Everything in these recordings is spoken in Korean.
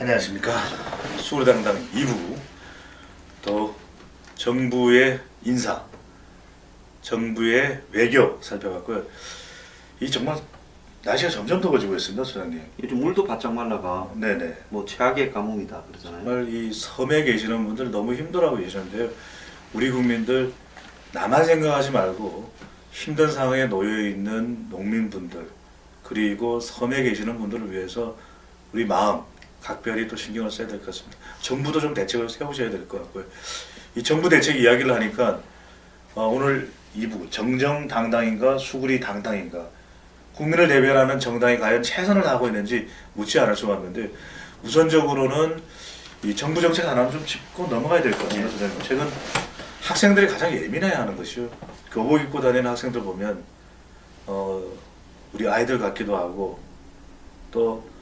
안녕하십니까. 수구리당당 2부 또 정부의 인사, 정부의 외교 살펴봤고요. 이 정말 날씨가 점점 더워지고 있습니다, 소장님. 요즘 물도 바짝 말라가 네네. 뭐 최악의 가뭄이다 그러잖아요. 정말 이 섬에 계시는 분들 너무 힘들어하고 계시는데요. 우리 국민들 나만 생각하지 말고 힘든 상황에 놓여 있는 농민분들 그리고 섬에 계시는 분들을 위해서 우리 마음 각별히 또 신경을 써야 될 것 같습니다. 정부도 좀 대책을 세우셔야 될 것 같고요. 이 정부 대책 이야기를 하니까 오늘 2부 정정당당인가 수구리당당인가 국민을 대변하는 정당이 과연 최선을 다하고 있는지 묻지 않을 수가 없는데 우선적으로는 이 정부 정책 하나는 좀 짚고 넘어가야 될 것 같습니다. 소장님. 최근 학생들이 가장 예민해야 하는 것이요. 교복 입고 다니는 학생들 보면 우리 아이들 같기도 하고 또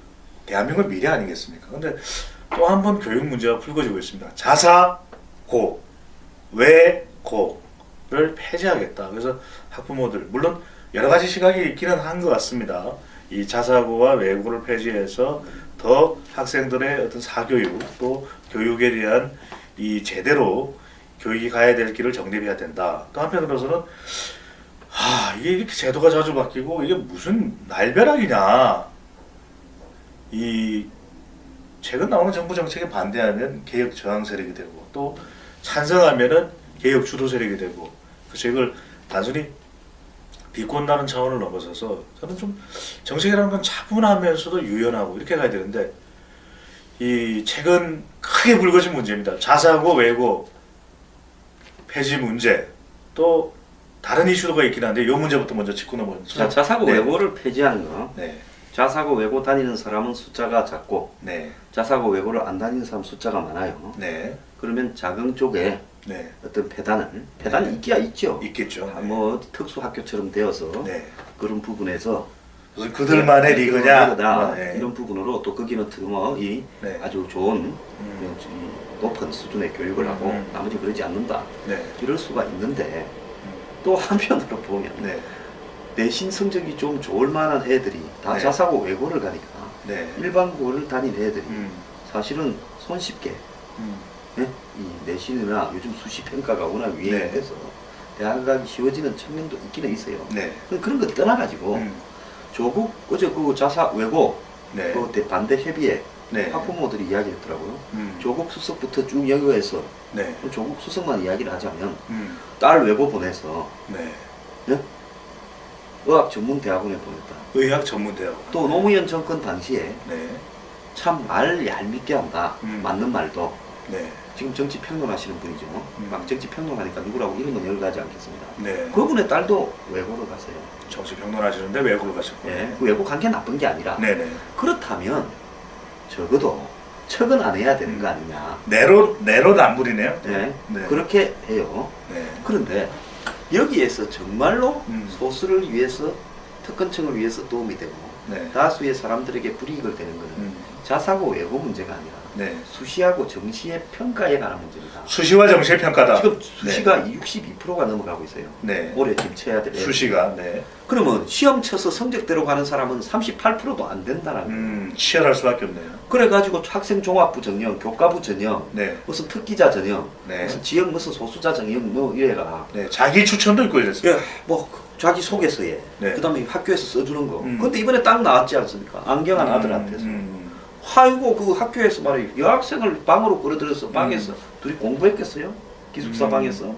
대한민국 미래 아니겠습니까? 근데 또 한 번 교육 문제가 불거지고 있습니다. 자사고, 외고를 폐지하겠다. 그래서 학부모들 물론 여러 가지 시각이 있기는 한 것 같습니다. 이 자사고와 외고를 폐지해서 더 학생들의 어떤 사교육 또 교육에 대한 이 제대로 교육이 가야 될 길을 정립해야 된다. 또 한편으로서는 이게 이렇게 제도가 자주 바뀌고 이게 무슨 날벼락이냐. 이 최근 나오는 정부 정책에 반대하면 개혁 저항 세력이 되고 또 찬성하면은 개혁 주도 세력이 되고 그래서 이걸 단순히 비꼰다는 차원을 넘어서서 저는 좀 정책이라는 건 차분하면서도 유연하고 이렇게 가야 되는데 이 최근 크게 불거진 문제입니다. 자사고 외고 폐지 문제 또 다른 이슈가 있긴 한데 이 문제부터 먼저 짚고 넘어가겠습니다. 자사고 네. 외고를 폐지하는 거. 네. 자사고 외고 다니는 사람은 숫자가 작고 네. 자사고 외고를 안 다니는 사람 숫자가 많아요. 네. 그러면 작은 쪽에 네. 어떤 배단이 네. 있기야 있죠. 있겠죠. 뭐 특수 학교처럼 되어서 네. 그런 부분에서 그들만의 리그냐 네. 이런 부분으로 또 거기는 이 네. 아주 좋은 높은 수준의 교육을 하고 나머지 그러지 않는다. 네. 이럴 수가 있는데 또 한편으로 보면 네. 내신 내신 성적이 좀 좋을 만한 애들이 다 네. 자사고 외고를 가니까 네. 일반고를 다닌 애들이 음. 사실은 손쉽게 음. 네? 이 내신이나 요즘 수시 평가가 워낙 네. 유행돼서 대학 가기 쉬워지는 측면도 있기는 있어요. 네. 그런 거 떠나가지고 조국 어제 그 자사 외고 네. 그 반대 협의회 네. 학부모들이 이야기했더라고요. 음. 조국 수석부터 쭉 연구해서 네. 조국 수석만 이야기를 하자면 음. 딸 외고 보내서 네. 예? 의학 전문 대학원에 보냈다. 의학 전문대학원. 또 노무현 정권 당시에 네. 참 말 얄밉게 한다. 맞는 말도. 네. 지금 정치 평론하시는 분이죠. 막 정치 평론하니까 누구라고 이런 건 열가지 않겠습니다. 네. 그분의 딸도 외고로 갔어요. 정치 평론하시는데 외국을 가셨고. 예, 그 외고 간 게 나쁜 게 아니라 네네. 그렇다면 적어도 척은 안 해야 되는 거 아니냐. 내로 남불이네요. 예, 네. 그렇게 해요. 네. 그런데 여기에서 정말로 음. 소수를 위해서 특권층을 위해서 도움이 되고 네. 다수의 사람들에게 불이익을 되는 것은 자사고 외고 문제가 아니라 네. 수시하고 정시의 평가에 관한 문제입니다. 수시와 정시의 평가다. 지금 수시가 62%가 넘어가고 있어요. 네. 올해 지금 쳐야 될 수시가 네. 그러면 시험 쳐서 성적대로 가는 사람은 38%도 안 된다는 거예요. 치열할 수밖에 없네요. 그래가지고 학생 종합부 전형, 교과부 전형, 네. 무슨 특기자 전형, 네. 무슨 지역 무슨 소수자 전형 뭐 이래가 네. 자기 추천도 있고 이랬어요. 예, 뭐 자기 소개서에 네. 그다음에 학교에서 써주는 거. 근데 이번에 딱 나왔지 않습니까? 안경한 아들한테서. 아이고 그 학교에서 말이에요. 여학생을 방으로 끌어들여서 방에서 둘이 공부했겠어요? 기숙사 방에서.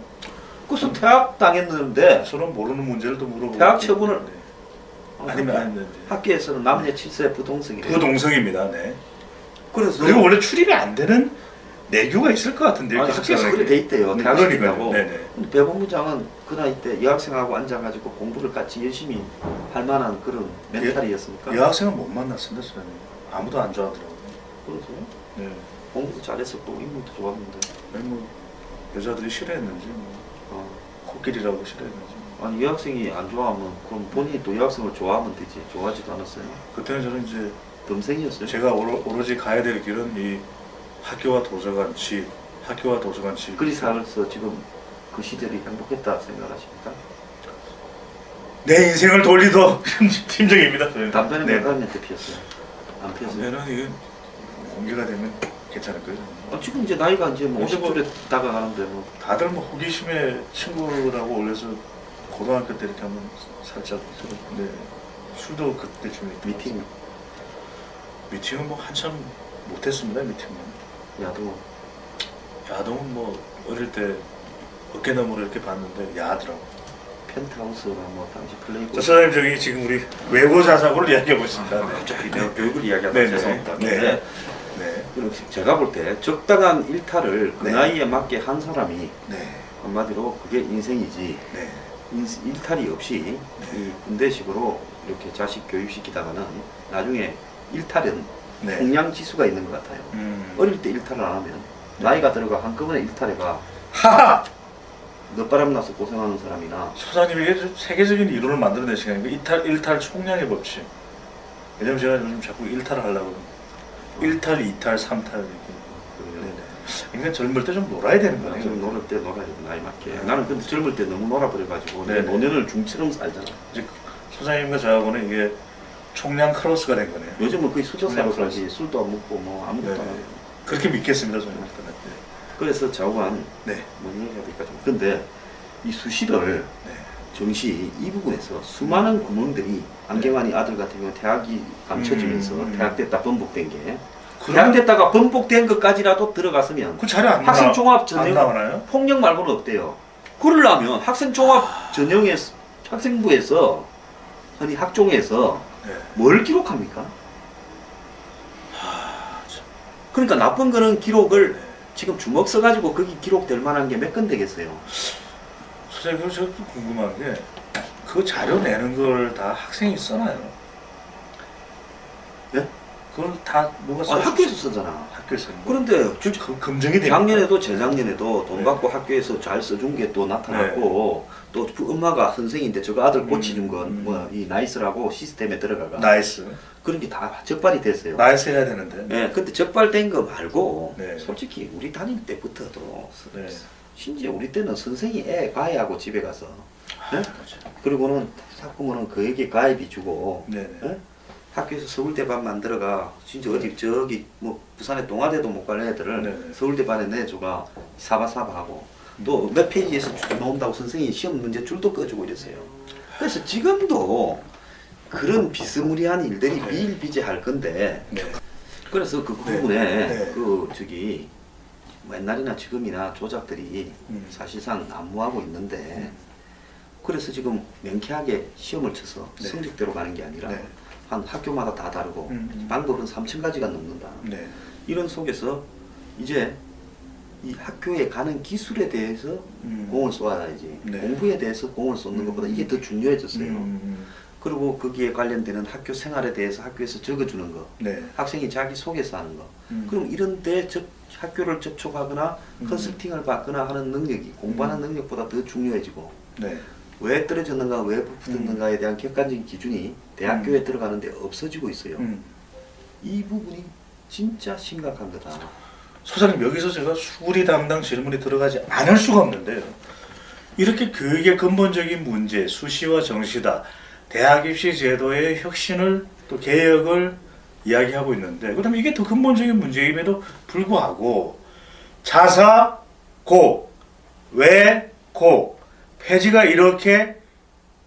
그래서 퇴학 당했는데 서로 모르는 문제를 또 물어보고. 퇴학 처분을 아니면 안 되는데. 학교에서는 남녀 7세 부동성이래요. 부동성입니다. 네. 그래서 그리고 원래 출입이 안 되는 내규가 있을 것 같은데요. 학교에서 그래 돼 있대요. 네, 대학생이라고. 네네. 근데 배 본부장은 그 나이 때 여학생하고 앉아가지고 공부를 같이 열심히 할 만한 그런 멘탈이었으니까. 여학생은 못 만났습니다, 저는. 아무도 안 좋아하더라고요. 그러세요? 네. 공부도 잘했었고 인물도 좋았는데. 아니 뭐 여자들이 싫어했는지 뭐 코끼리라고 싫어했는지. 아니 여학생이 안 좋아하면 그럼 본인이 또 여학생을 좋아하면 되지. 좋아하지도 않았어요. 그때는 저는 이제 덤생이었어요. 제가 오로지 가야 될 길은 이 학교와 도서관, 집, 학교와 도서관, 집. 그리 살아서 지금 그 시절이 행복했다 생각하십니까? 내 인생을 돌리도 팀장입니다. 담배는 네. 몇 학년 때 피웠어요? 안 피웠어요? 담배는 이게 공개가 되면 괜찮을 거예요. 지금 이제 나이가 이제 뭐 근데 뭐 50줄에 다가가는데 뭐. 다들 뭐 호기심에 친구라고 올려서 고등학교 때 이렇게 한번 살짝 네. 술도 그때쯤에 미팅. 미팅은 뭐 한참 못했습니다. 미팅은. 야동은 뭐 어릴 때 어깨너머로 이렇게 봤는데 야하더라고. 펜트하우스가 뭐 당시 플레이고. 자, 선생님 저기 지금 우리 외고 자사고를 이야기해 보겠습니다. 갑자기 내가 교육을 이야기하다 네네. 죄송합니다. 네. 근데 네. 그리고 제가 볼 때 적당한 일탈을 그 네. 나이에 맞게 한 사람이 네. 한마디로 그게 인생이지. 네. 일탈이 없이 이 군대식으로 이렇게 자식 교육시키다가는 나중에 일탈은 네. 총량 지수가 있는 것 같아요. 어릴 때 일탈을 안 하면 나이가 들어가 한꺼번에 일탈해가 하하! 늦바람 나서 고생하는 사람이나 소장님 이게 좀 세계적인 이론을 만들어내시는 거예요. 일탈 총량의 법칙. 왜냐면 제가 요즘 자꾸 일탈을 하려고 일탈, 이탈, 삼탈 이렇게. 네네. 그러니까 젊을 때 좀 놀아야 되는 거예요. 좀 놀을 때 놀아야 돼 나이 맞게. 나는 근데 젊을 때 너무 놀아버려가지고 네네. 노년을 중처럼 살잖아. 이제 소장님과 저하고는 이게 총량 크로스가 된 거네요. 요즘은 거의 수저사로 총량 살지 술도 안 먹고 뭐 아무것도 안 네네. 해요. 그렇게 믿겠습니다, 소장님. 그래서 좌우한 네. 뭐 얘기해야 될까 좀. 근데 이 수시를 네. 정시 이 부분에서 수많은 구멍들이 안경환이 아들 같은 경우 대학이 감춰지면서 대학 됐다 번복된 게 대학 됐다가 번복된 것까지라도 들어갔으면 그 자료 안 학생 종합 안 전형 나오나요? 폭력 말고는 없대요. 그러려면 학생 종합 전형에 학생부에서 아니 학종에서 네. 뭘 기록합니까? 그러니까 나쁜 거는 기록을 지금 주먹 써가지고 거기 기록될 만한 게 몇 건 되겠어요. 선생님, 저 궁금한 게 그 자료 내는 걸 다 학생이 써나요? 예? 그걸 다 누가 써? 학교에서 쓰잖아. 학교에서. 그런데 검증이 됩니까? 작년에도 재작년에도 돈 네. 받고 학교에서 잘 써준 게 또 나타났고 또 그 엄마가 선생인데 저거 아들 고치준 건 뭐 이 나이스라고 시스템에 들어가가 나이스. 그런 게 다 적발이 됐어요. 나이스 해야 되는데. 네, 근데 적발된 거 말고 네. 솔직히 우리 다닐 때부터도 네. 심지어 우리 때는 선생이 애 가해하고 집에 가서 네? 그리고는 학부모는 그에게 가입이 주고 네네. 네? 학교에서 서울대 반 만들어가 진짜 어디 저기 뭐 부산에 동아대도 못 갈 애들을 네네. 서울대 반에 내줘가 사바사바하고 또 몇 페이지에서 나온다고 선생님이 시험 문제 줄도 꺼주고 이랬어요. 그래서 지금도 그런 비스무리한 일들이 네. 비일비재할 건데 네. 그래서 그 네. 부분에 네. 그 저기 옛날이나 지금이나 조작들이 사실상 난무하고 있는데 그래서 지금 명쾌하게 시험을 쳐서 네. 성적대로 가는 게 아니라 네. 한 학교마다 다 다르고 방법은 3,000가지가 넘는다. 네. 이런 속에서 이제 이 학교에 가는 기술에 대해서 공을 쏘아야지 네. 공부에 대해서 공을 쏟는 것보다 이게 더 중요해졌어요. 그리고 거기에 관련되는 학교 생활에 대해서 학교에서 적어주는 거, 네. 학생이 자기 소개서 하는 거. 그럼 이런 데 학교를 접촉하거나 컨설팅을 받거나 하는 능력이 공부하는 능력보다 더 중요해지고 네. 왜 떨어졌는가, 왜 붙었는가에 대한 객관적인 기준이 대학교에 들어가는데 없어지고 있어요. 이 부분이 진짜 심각한 거다. 소장님, 여기서 제가 수리 담당 질문이 들어가지 않을 수가 없는데요. 이렇게 교육의 근본적인 문제, 수시와 정시다, 대학 입시 제도의 혁신을 또 개혁을 이야기하고 있는데, 그다음에 이게 더 근본적인 문제임에도 불구하고 자사, 고, 외, 고 폐지가 이렇게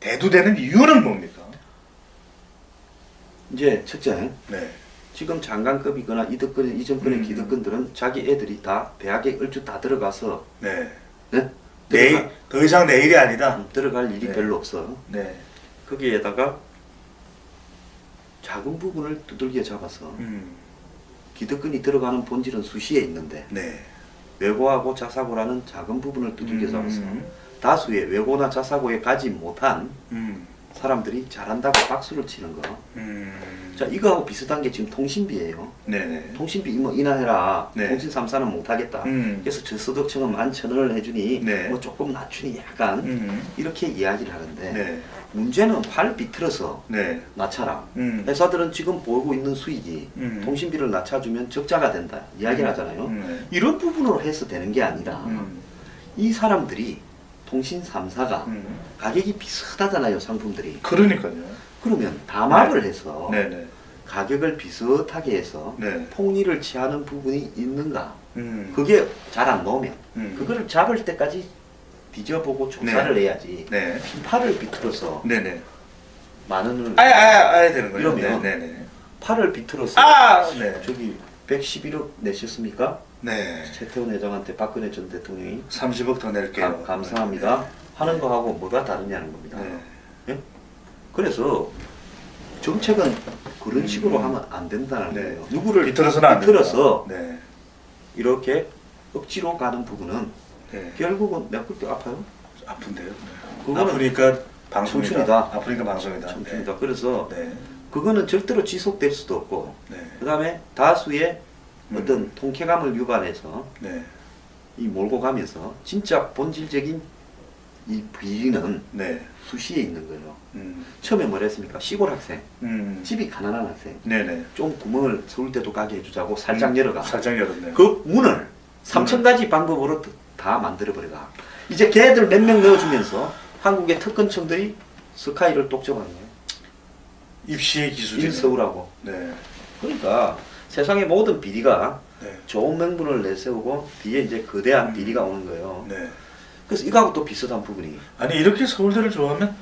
대두되는 이유는 뭡니까? 이제 첫째, 네. 지금 장관급이거나 이덕근, 이전권의 기득권들은 자기 애들이 다 대학에 얼추 다 들어가서 네. 네? 내일, 더 이상 내일이 아니다. 들어갈 일이 네. 별로 없어. 네. 거기에다가 작은 부분을 두들겨 잡아서 기득권이 들어가는 본질은 수시에 있는데 네. 외고하고 자사고라는 작은 부분을 두들겨 잡아서 다수의 외고나 자사고에 가지 못한 사람들이 잘한다고 박수를 치는 거. 자, 이거하고 비슷한 게 지금 통신비예요. 네네. 통신비 뭐 인하해라. 네. 통신 3사는 못하겠다. 그래서 저소득층은 11,000원을 해주니 네. 뭐 조금 낮추니 약간 이렇게 이야기를 하는데 네. 문제는 팔 비틀어서 네. 낮춰라. 회사들은 지금 보고 있는 수익이 통신비를 낮춰주면 적자가 된다. 이야기를 하잖아요. 이런 부분으로 해서 되는 게 아니라 이 사람들이 통신 3사가 가격이 비슷하잖아요. 상품들이. 그러니까요. 그러면 담합을 해서 네네. 가격을 비슷하게 해서 네. 폭리를 취하는 부분이 있는가? 음. 그게 잘 안 나오면 음. 그거를 잡을 때까지 뒤져보고 조사를 해야지. 네. 팔을 비틀어서 네네. 만 원을 아야 되는 거죠. 이러면 네네. 팔을 비틀어서 네. 저기 111억 내셨습니까? 네. 최태원 회장한테 박근혜 전 대통령이 30억 더 낼게요. 감사합니다 하는 거하고 뭐가 다르냐는 겁니다. 네. 예? 그래서 정책은 그런 식으로 하면 안 된다는 네. 거예요. 누구를 비틀어서는 안 비틀어서 된다. 네. 이렇게 억지로 가는 부분은 네. 결국은 내가 그렇게 아파요. 아픈데요. 네. 그거는 아프니까 방송이다. 청춘이다. 아프니까 방송이다. 청춘이다. 그래서 네. 그거는 절대로 지속될 수도 없고 네. 그 다음에 다수의 어떤 통쾌감을 유발해서 네. 이 몰고 가면서 진짜 본질적인 이 비리는 네. 수시에 있는 거예요. 음. 처음에 뭐라 했습니까? 시골 학생, 음. 집이 가난한 학생, 네네. 좀 구멍을 서울대도 가게 해주자고 살짝 열어가. 살짝 열었네요. 그 문을 3,000가지 방법으로 다 만들어버려가. 이제 걔들 몇 명 넣어주면서 한국의 특권층들이 스카이를 똑정하는 거예요. 입시의 기술이. 인서울하고. 네. 그러니까 세상의 모든 비리가 네. 좋은 명분을 내세우고 뒤에 이제 거대한 비리가 오는 거예요. 네. 그래서 이거하고 또 비슷한 부분이 아니 이렇게 서울대를 좋아하면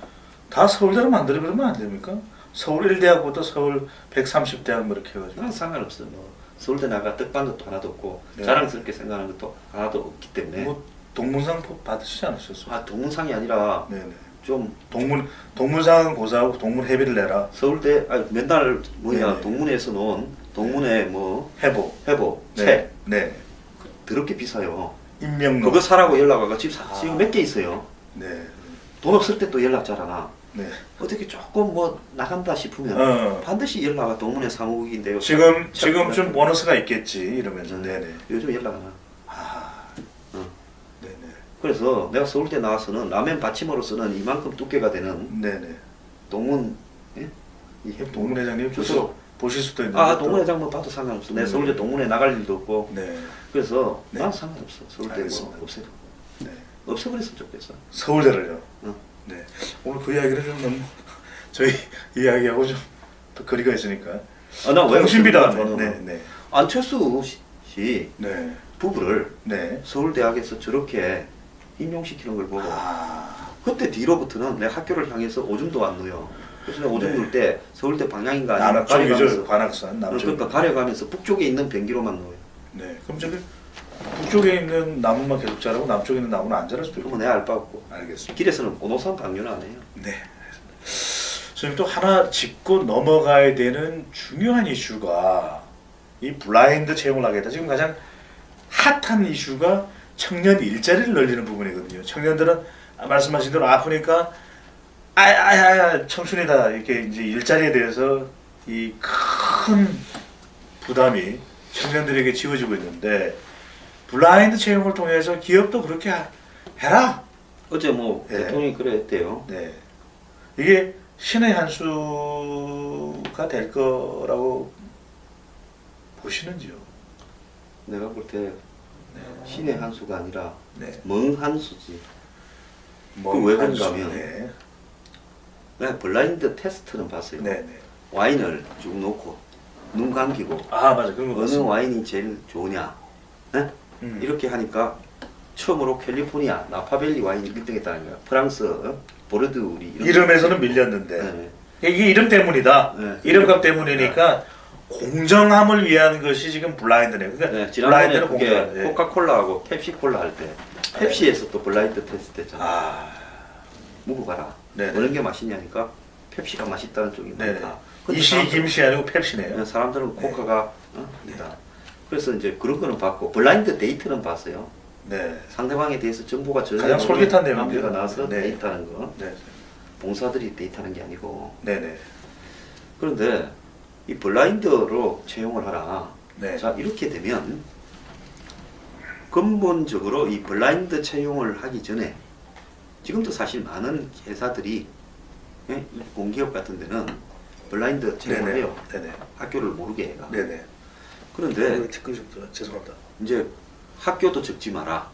다 서울대로 만들어 그러면 안 됩니까? 서울 1대학부터 서울 130대학 뭐 이렇게 해가지고. 난 상관없어. 뭐 서울대 나가 떡반 것도 하나도 없고 네. 자랑스럽게 생각하는 것도 하나도 없기 때문에 뭐 동문상 받으시지 않으셨어요? 아 동문상이 아니라 네네. 좀 동문상 고사하고 동문 회비를 내라. 서울대 아니, 맨날 뭐냐 네네. 동문회에서 놓은 동문회 뭐 해보. 회보 네. 책 네. 더럽게 비싸요. 임명록. 그거 사라고 연락 와가 지금 몇 개 있어요. 네. 돈 없을 때 또 연락 잘 안 와. 네. 어떻게 조금 뭐 나간다 싶으면 어. 반드시 연락 와. 동문회 사무국인데요. 지금 책 좀 보너스가 있겠지 이러면서. 네네. 요즘 연락 안 와. 아. 어. 네네. 그래서 내가 서울대 나와서는 라면 받침으로서는 이만큼 두께가 되는 네네. 동문 예? 이 동문 회장님 주소 보실 수도 있는데. 아 또- 동문 회장 뭐 봐도 상관없어. 내가 서울대 동문회 나갈 일도 없고 네. 그래서 네. 난 상관없어. 서울대 뭐 알겠습니다. 네. 없애버렸으면 좋겠어. 서울대를요. 어. 네. 오늘 그 이야기를 좀 너무 저희 이야기하고 좀 더 거리가 있으니까. 아나왜 통신비다. 네. 네. 안철수 씨 네. 부부를 네. 서울대학에서 저렇게 임용시키는 걸 보고 아. 그때 뒤로부터는 내 학교를 향해서 오줌도 안 넣어요. 그래서 내가 오줌 네. 넣을 때 서울대 방향인가 아닌가 남쪽이죠. 가려가면서 관악산 남쪽. 그러니까 가려가면서 북쪽에 있는 변기로만 넣어요. 네. 그럼 저기 북쪽에 있는 나무만 계속 자라고 남쪽에 있는 나무는 안 자랄 수도 있고. 그러면 내가 알 바 없고 알겠습니다. 길에서는 오노산 강요는 안 해요. 네. 선생님 또 하나 짚고 넘어가야 되는 중요한 이슈가 이 블라인드 채용을 하겠다. 지금 가장 핫한 이슈가 청년 일자리를 늘리는 부분이거든요. 청년들은 말씀하신 대로 아프니까 아야 청춘이다 이렇게 이제 일자리에 대해서 이 큰 부담이 청년들에게 지워지고 있는데 블라인드 채용을 통해서 기업도 그렇게 해라. 어제 뭐 네. 대통령이 그랬대요. 네. 이게 신의 한 수가 될 거라고 보시는지요? 내가 볼 때 네. 신의 한 수가 아니라 네. 멍한 수지. 뭐 왜 한 수, 그런가 하면 네. 내가 블라인드 테스트는 봤어요. 네, 네. 와인을 쭉 놓고 눈 감기고 아 맞아 그런 거 어느 봤습니다. 와인이 제일 좋으냐 이렇게 하니까 처음으로 캘리포니아 나파밸리 와인이 1등했다는 거야. 프랑스 보르드우리 이름에서는 밀렸는데 네. 이게 이름 때문이다. 네. 이름값 때문이니까 공정함을 위한 것이 지금 블라인드네요. 그러니까 네, 지난번에 블라인드는 그게 공정함. 네. 코카콜라하고 펩시콜라 할 때 펩시에서 또 블라인드 테스트 했잖아. 아, 먹어봐라. 네. 어느 게 맛있냐니까 펩시가 맛있다는 쪽이 네. 많다. 근데 이시 사람들은- 김씨 아니고 펩시네요. 사람들은 코카가 아니다. 그래서 이제 그런 거는 봤고 블라인드 데이트는 봤어요. 네. 상대방에 대해서 정보가 전혀 가장 솔깃한 없는 내용인데요. 남자가 나와서 네. 데이트하는 거. 네. 봉사들이 데이트하는 게 아니고. 네네. 그런데 이 블라인드로 채용을 하라. 네. 자 이렇게 되면 근본적으로 이 블라인드 채용을 하기 전에 지금도 사실 많은 회사들이 이 공기업 같은 데는 블라인드 채용을 네네. 해요. 네네. 학교를 모르게 해가. 네네. 그런데 댓글 좀 죄송합니다. 이제 학교도 적지 마라.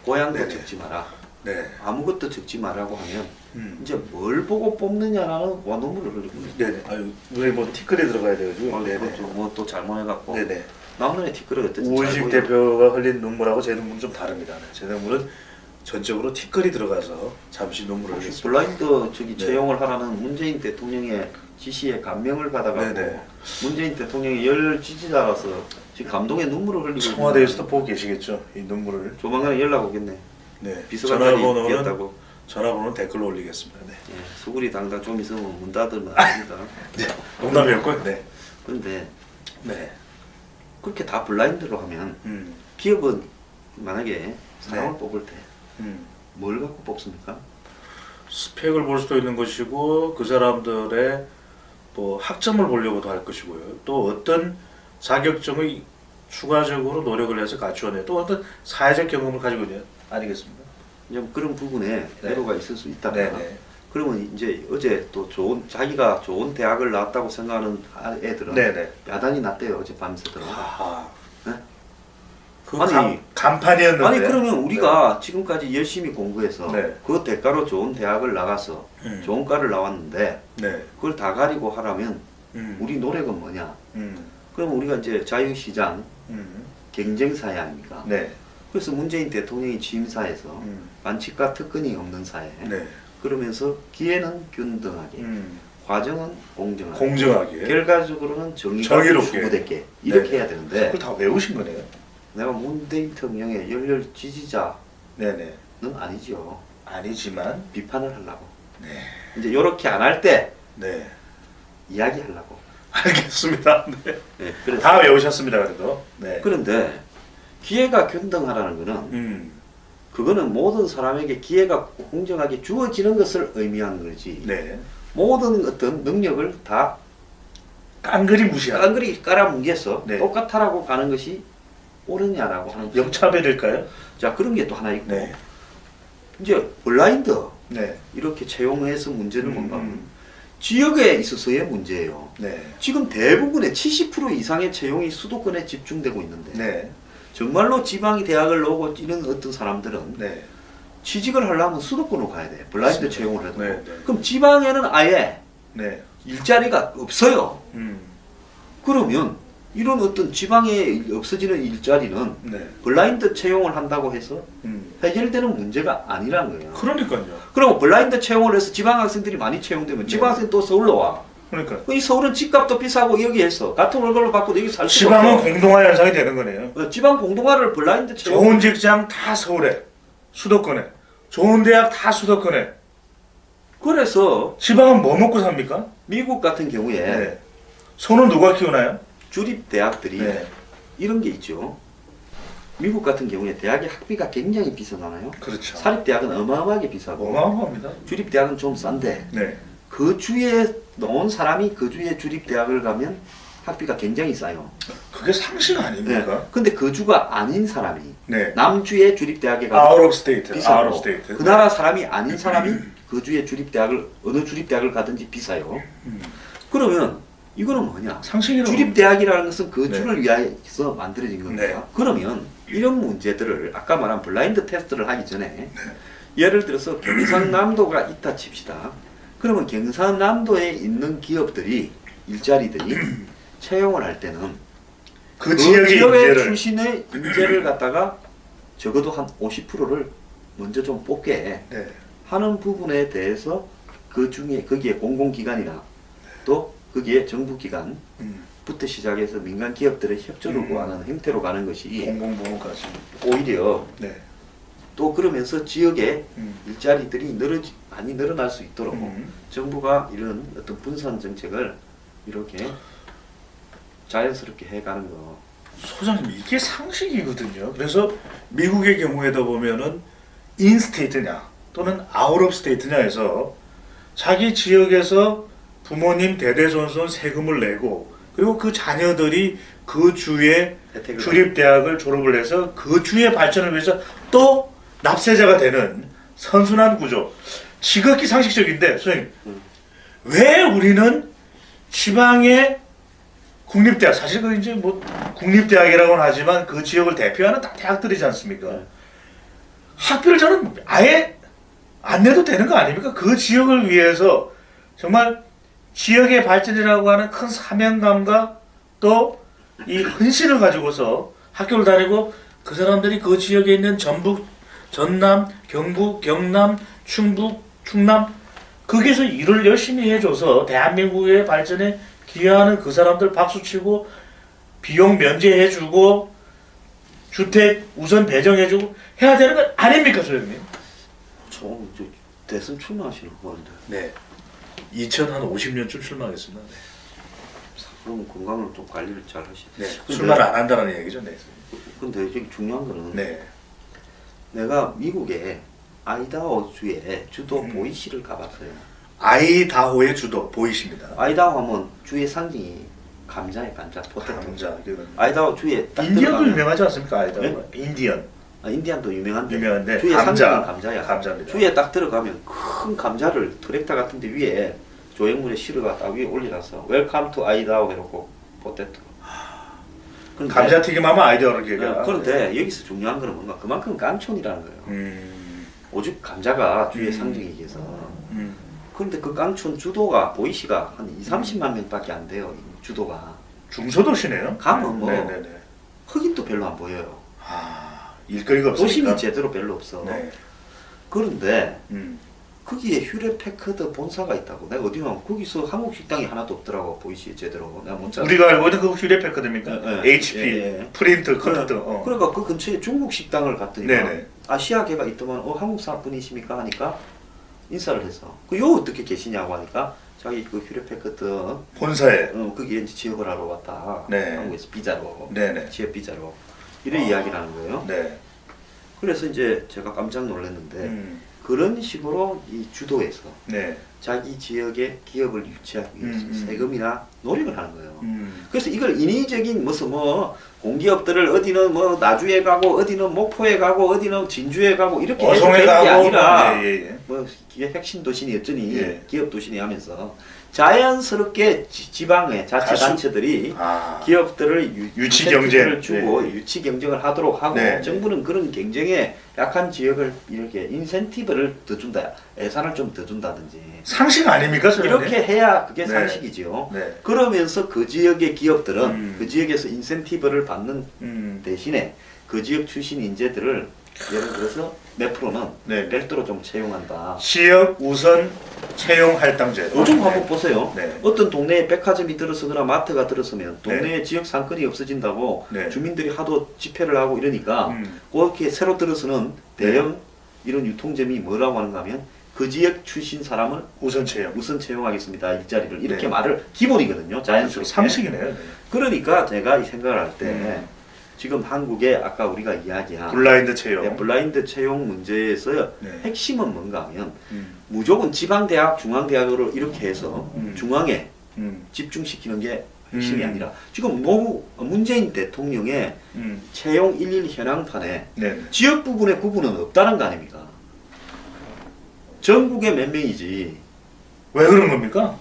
고향도 네네. 적지 마라. 네. 아무것도 적지 말라고 하면 이제 뭘 보고 뽑느냐라는 와 눈물을 흘리고 네네. 아유, 눈에 뭐 티끌이 들어가야 돼가지고. 네네. 뭐또 잘못해갖고 네네. 남 눈에 티끌이 어떤지 우은식 대표가 흘린 눈물하고 제 눈물은 좀 다릅니다. 네. 제 눈물은 전적으로 티끌이 들어가서 잠시 눈물을 흘렸습니다. 블라인드 저기 네. 채용을 하라는 문재인 대통령의 지시에 감명을 받아갖고 네네. 문재인 대통령의 열렬 지지자라서 지금 감동의 눈물을 흘리고 청와대에서도 보고 계시겠죠. 이 눈물을. 조만간에 연락 오겠네. 네. 비서관들이 전화번호는 비었다고. 전화번호는 댓글로 올리겠습니다. 네. 예, 수구리 당당 좀 있으면 문 닫으면 안됩니다. 네. 농담이었고요. 네. 그런데 네. 그렇게 다 블라인드로 하면 음. 기업은 만약에 사람을 네. 뽑을 때 뭘 갖고 뽑습니까? 스펙을 볼 수도 있는 것이고 그 사람들의 뭐 학점을 보려고도 할 것이고요. 또 어떤 자격증의 추가적으로 노력을 해서 갖추어내 또 어떤 사회적 경험을 가지고 있는 아니겠습니까? 이제 그런 부분에 네. 애로가 있을 수 있다면 네네. 그러면 이제 어제 또 자기가 좋은 대학을 나왔다고 생각하는 애들은 네네. 야단이 났대요 어제 밤새도록. 아. 네? 그 아니, 간판이었는데. 아니 그러면 우리가 지금까지 열심히 공부해서 네. 그 대가로 좋은 대학을 나가서 좋은 과를 나왔는데 네. 그걸 다 가리고 하라면 음. 우리 노력은 뭐냐? 음. 그러면 우리가 이제 자유시장 음. 경쟁사회 아닙니까? 네. 그래서 문재인 대통령이 취임사에서 반칙과 특권이 없는 사회 네. 그러면서 기회는 균등하게 과정은 공정하게 공정하게. 결과적으로는 정의가 정의롭게. 추구됐게 이렇게 네. 해야 되는데 그걸 다 외우신 거네요. 내가 문 대통령의 열렬 지지자는 네네. 아니죠. 아니지만. 비판을 하려고 네. 이제 이렇게 안 할 때 네. 이야기하려고. 알겠습니다. 네. 네, 그래서 다 외우셨습니다. 그래도. 네. 그런데 기회가 균등하라는 거는 그거는 모든 사람에게 기회가 공정하게 주어지는 것을 의미하는 거지. 네. 모든 어떤 능력을 다 깡그리 무시하고. 깡그리 깔아뭉개서 네. 똑같아라고 가는 것이 옳으냐라고 하는 거죠. 역차별일까요? 자 그런 게 또 하나 있고 네. 이제 블라인드 네. 이렇게 채용해서 문제는 뭔가 지역에 있어서의 문제예요. 네. 지금 대부분의 70% 이상의 채용이 수도권에 집중되고 있는데 네. 정말로 지방이 대학을 나오고 이런 어떤 사람들은 네. 취직을 하려면 수도권으로 가야 돼. 블라인드 맞습니다. 채용을 해도. 네, 네. 그럼 지방에는 아예 네. 일자리가 없어요. 음. 그러면 이런 어떤 지방에 없어지는 일자리는 네. 블라인드 채용을 한다고 해서 음. 해결되는 문제가 아니라는 거예요. 그러니까요. 그럼 블라인드 채용을 해서 지방 학생들이 많이 채용되면 지방 학생 또 서울로 와. 그러니까 이 서울은 집값도 비싸고 여기에서 같은 월급을 받고 여기 살 수가 지방은 없어. 공동화 현상이 되는 거네요. 지방 공동화를 블라인드 채용. 좋은 직장 다 서울에, 수도권에, 좋은 대학 다 수도권에. 그래서 지방은 뭐 먹고 삽니까? 미국 같은 경우에 네. 소는 누가 키우나요? 주립 대학들이 네. 이런 게 있죠. 미국 같은 경우에 대학의 학비가 굉장히 비싸잖아요. 그렇죠. 사립 대학은 어마어마하게 비싸고 어마어마합니다. 주립 대학은 좀 싼데 네. 그 주에 넣은 사람이 그 주에 주립 대학을 가면 학비가 굉장히 싸요. 그게 상식 네. 아닙니까? 근데 그 주가 아닌 사람이 네. 남주의 주립 대학에 가면 아웃 오브 스테이트. 아웃 비싸고 오브 스테이트. 그 나라 사람이 아닌 사람이 그 주에 주립 대학을 어느 주립 대학을 가든지 비싸요. 그러면 이거는 뭐냐? 상식이라고. 주립 대학이라는 것은 그 네. 주를 위해서 만들어진 겁니다. 네. 그러면 이런 문제들을 아까 말한 블라인드 테스트를 하기 전에 예를 들어서 경상남도가 있다 칩시다. 그러면 경상남도에 있는 기업들이 일자리들이 채용을 할 때는 그 지역의 인재를. 출신의 인재를 갖다가 적어도 한 50%를 먼저 좀 뽑게 네. 하는 부분에 대해서 그 중에 거기에 공공기관이나 또 거기에 정부기관부터 시작해서 민간 기업들의 협조를 구하는 형태로 가는 것이 공공부문까지. 오히려 네. 또 그러면서 지역에 일자리들이 많이 늘어날 수 있도록 정부가 이런 어떤 분산 정책을 이렇게 자연스럽게 해가는 거. 소장님 이게 상식이거든요. 그래서 미국의 경우에도 보면은 인스테이트냐 또는 아웃 오브 스테이트냐에서 자기 지역에서 부모님 대대손손 세금을 내고 그리고 그 자녀들이 그 주의 혜택을 주립대학을 졸업을 해서 그 주의 발전을 위해서 또 납세자가 되는 선순환 구조. 지극히 상식적인데 선생님 왜 우리는 지방의 국립대학 사실 그 이제 뭐 국립대학이라고는 하지만 그 지역을 대표하는 다 대학들이지 않습니까? 학비를 저는 아예 안 내도 되는 거 아닙니까? 그 지역을 위해서 정말 지역의 발전이라고 하는 큰 사명감과 또 이 헌신을 가지고서 학교를 다니고 그 사람들이 그 지역에 있는 전북, 전남, 경북, 경남, 충북, 충남 거기서 일을 열심히 해줘서 대한민국의 발전에 기여하는 그 사람들 박수치고 비용 면제해주고 주택 우선 배정해주고 해야 되는 거 아닙니까, 소장님? 저 대선 출마하시는 건데. 네. 2050년쯤 출마하겠습니다. 네. 그럼 건강을 좀 관리를 잘 하시. 네. 출마를 안 한다는 얘기죠, 네. 근데 여기 중요한 거는 네. 내가 미국의 아이다호 주에 주도 보이시를 가봤어요. 아이다호의 주도 보이십니다. 아이다호 하면 주의 상징이 감자에 감자, 포테토. 감자. 아이다호 주에 딱 인디언도 들어가면 유명하지 않습니까, 아이다호? 네? 인디언. 인디안도 유명한데 유명한데 주의 감자. 상징은 감자야. 감자입니다. 주에 딱 들어가면 큰 감자를 트랙터 같은데 위에 조형물에 실어가 딱 위에 올려놔서 웰컴 투 아이다호 해놓고 포테토. 그런데- 감자튀김하면 아이다호를 기억해요. 그런데 여기서 중요한 거는 뭔가 그만큼 깡촌이라는 거예요. 오죽 감자가 주의 상징이기 위해서. 그런데 그 깡촌 주도가 보이시가 한 2-30만 명밖에 안 돼요. 이 주도가. 중소도시네요. 가면 뭐 네네네. 흑인도 별로 안 보여요. 일거리가 없으니까. 도심이 제대로 별로 없어. 네. 그런데 음. 거기에 휴레패커드 본사가 있다고. 내가 어디 가면 거기서 한국 식당이 하나도 없더라고. 보이시 제대로. 내가 문자. 우리가 알고 있는 그 휴대패커드입니까? 네, HP, 예. 프린트, 컴퓨터. 그러니까 그 근처에 중국 식당을 갔더니 네네. 아시아계가 있더만 한국 사람 분이십니까 하니까 인사를 해서 요 어떻게 계시냐고 하니까 자기 그 휴레패커드 본사에. 거기에 이제 취업을 하러 왔다. 네. 한국에서 비자로. 네네. 취업 비자로. 이런 이야기를 하는 거예요. 네. 그래서 이제 제가 깜짝 놀랐는데 음. 그런 식으로 이 주도에서 네. 자기 지역의 기업을 유치하기 위해서 세금이나 노력을 하는 거예요. 그래서 이걸 인위적인 무슨 뭐 공기업들을 어디는 뭐 나주에 가고 어디는 목포에 가고 어디는 진주에 가고 이렇게 해서 어송에 되는 게 가고. 아니라 예. 뭐 기업 핵심 도시니 어쩌니 예. 기업 도시니 하면서 자연스럽게 지방의 자치단체들이 기업들을 유치 인센티브를 경쟁. 주고 네. 유치 경쟁을 하도록 하고 네. 정부는 그런 경쟁에 약한 지역을 이렇게 인센티브를 더 준다, 예산을 좀 더 준다든지 상식 아닙니까, 소장님? 이렇게 해야 그게 네. 상식이죠. 네. 그러면서 그 지역의 기업들은 그 지역에서 인센티브를 받는 대신에 그 지역 출신 인재들을 예를 들어서 몇 프로는 네. 별도로 좀 채용한다. 지역 우선 채용 할당제. 요즘 한번 보세요. 네. 어떤 동네에 백화점이 들어서거나 마트가 들어서면 동네에 네. 지역 상권이 없어진다고 네. 주민들이 하도 집회를 하고 이러니까 그렇게 새로 들어서는 대형 이런 유통점이 뭐라고 하는가 하면 그 지역 출신 사람을 우선 채용. 우선 채용하겠습니다. 일자리를 이렇게 네. 말을 기본이거든요. 자연스럽게. 상식이네요. 네. 그러니까 제가 이 생각을 할 때 지금 한국에 아까 우리가 이야기한 블라인드 채용. 블라인드 채용 문제에서 네. 핵심은 뭔가 하면 무조건 지방대학, 중앙대학으로 이렇게 해서 중앙에 집중시키는 게 핵심이 아니라 지금 문재인 대통령의 채용 11 현황판에 네. 지역 부분의 구분은 없다는 거 아닙니까? 전국에 몇 명이지. 왜 그런 겁니까?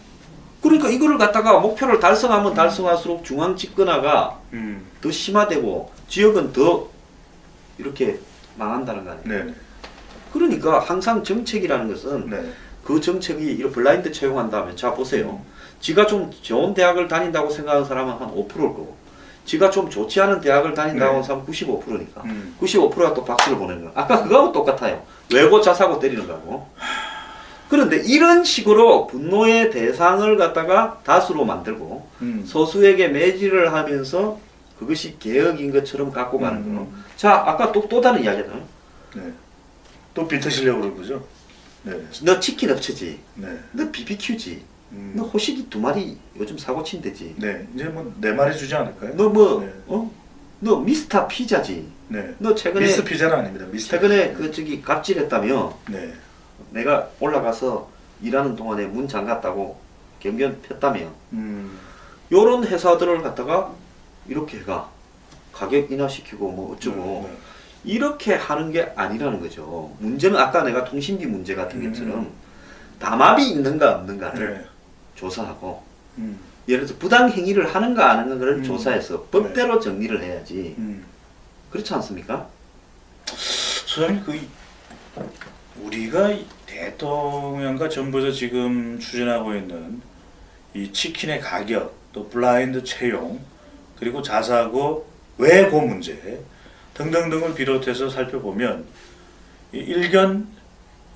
그러니까 이거를 갖다가 목표를 달성하면 달성할수록 중앙 집권화가 더 심화되고 지역은 더 이렇게 망한다는 거 아니에요. 네. 그러니까 항상 정책이라는 것은 네. 그 정책이 이런 블라인드 채용한다면 자 보세요. 지가 좀 좋은 대학을 다닌다고 생각하는 사람은 한 5%일 거고 지가 좀 좋지 않은 대학을 다닌다고 하는 사람은 95%니까 95%가 또 박수를 보내는 거야. 아까 그거하고 똑같아요. 외고 자사고 때리는 거고. 그런데 이런 식으로 분노의 대상을 갖다가 다수로 만들고 소수에게 매질을 하면서 그것이 개혁인 것처럼 갖고 가는 거. 자, 아까 또 다른 이야기다. 네. 또 비트시려고 그런 거죠? 네. 너 치킨 업체지. 네. 너 BBQ지. 너 호식이 2마리 요즘 사고 친대지. 네. 이제 뭐 4마리 주지 않을까요? 너 뭐, 네. 너 미스터 피자지. 네. 너 최근에 미스터 피자는 아닙니다. 미스터 최근에 피자. 그 저기 갑질했다며. 네. 내가 올라가서 일하는 동안에 문 잠갔다고 경견 폈다며. 요런 회사들을 갖다가 이렇게 해가 가격 인하시키고 뭐 어쩌고 이렇게 하는 게 아니라는 거죠. 문제는 아까 내가 통신비 문제 같은 것처럼 담합이 있는가 없는가를 네. 조사하고 예를 들어서 부당 행위를 하는가 안 하는가를 조사해서 법대로 정리를 해야지. 그렇지 않습니까? 소장님 우리가 이 대통령과 정부에서 지금 추진하고 있는 이 치킨의 가격, 또 블라인드 채용, 그리고 자사고 외고 문제 등등등을 비롯해서 살펴보면 이 일견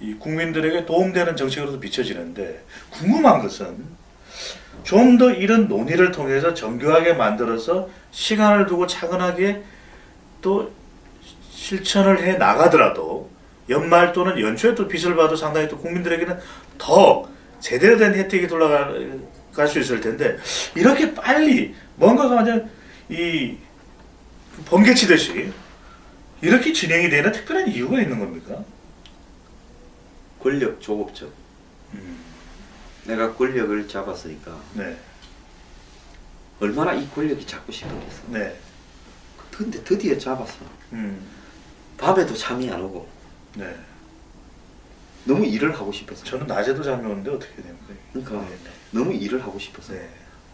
이 국민들에게 도움되는 정책으로도 비춰지는데, 궁금한 것은 좀 더 이런 논의를 통해서 정교하게 만들어서 시간을 두고 차근하게 또 실천을 해 나가더라도 연말 또는 연초에 또 빚을 봐도 상당히 또 국민들에게는 더 제대로 된 혜택이 돌아갈 수 있을 텐데, 이렇게 빨리 뭔가가 완전 이 번개치듯이 이렇게 진행이 되는 특별한 이유가 있는 겁니까? 권력 조급증. 내가 권력을 잡았으니까 네, 얼마나 이 권력이 잡고 싶었겠어. 네, 근데 드디어 잡았어. 밤에도 잠이 안 오고 네. 너무 일을 하고 싶었어. 저는 낮에도 잠이 오는데 어떻게 됩니까? 그러니까 네, 너무 일을 하고 싶었어. 네.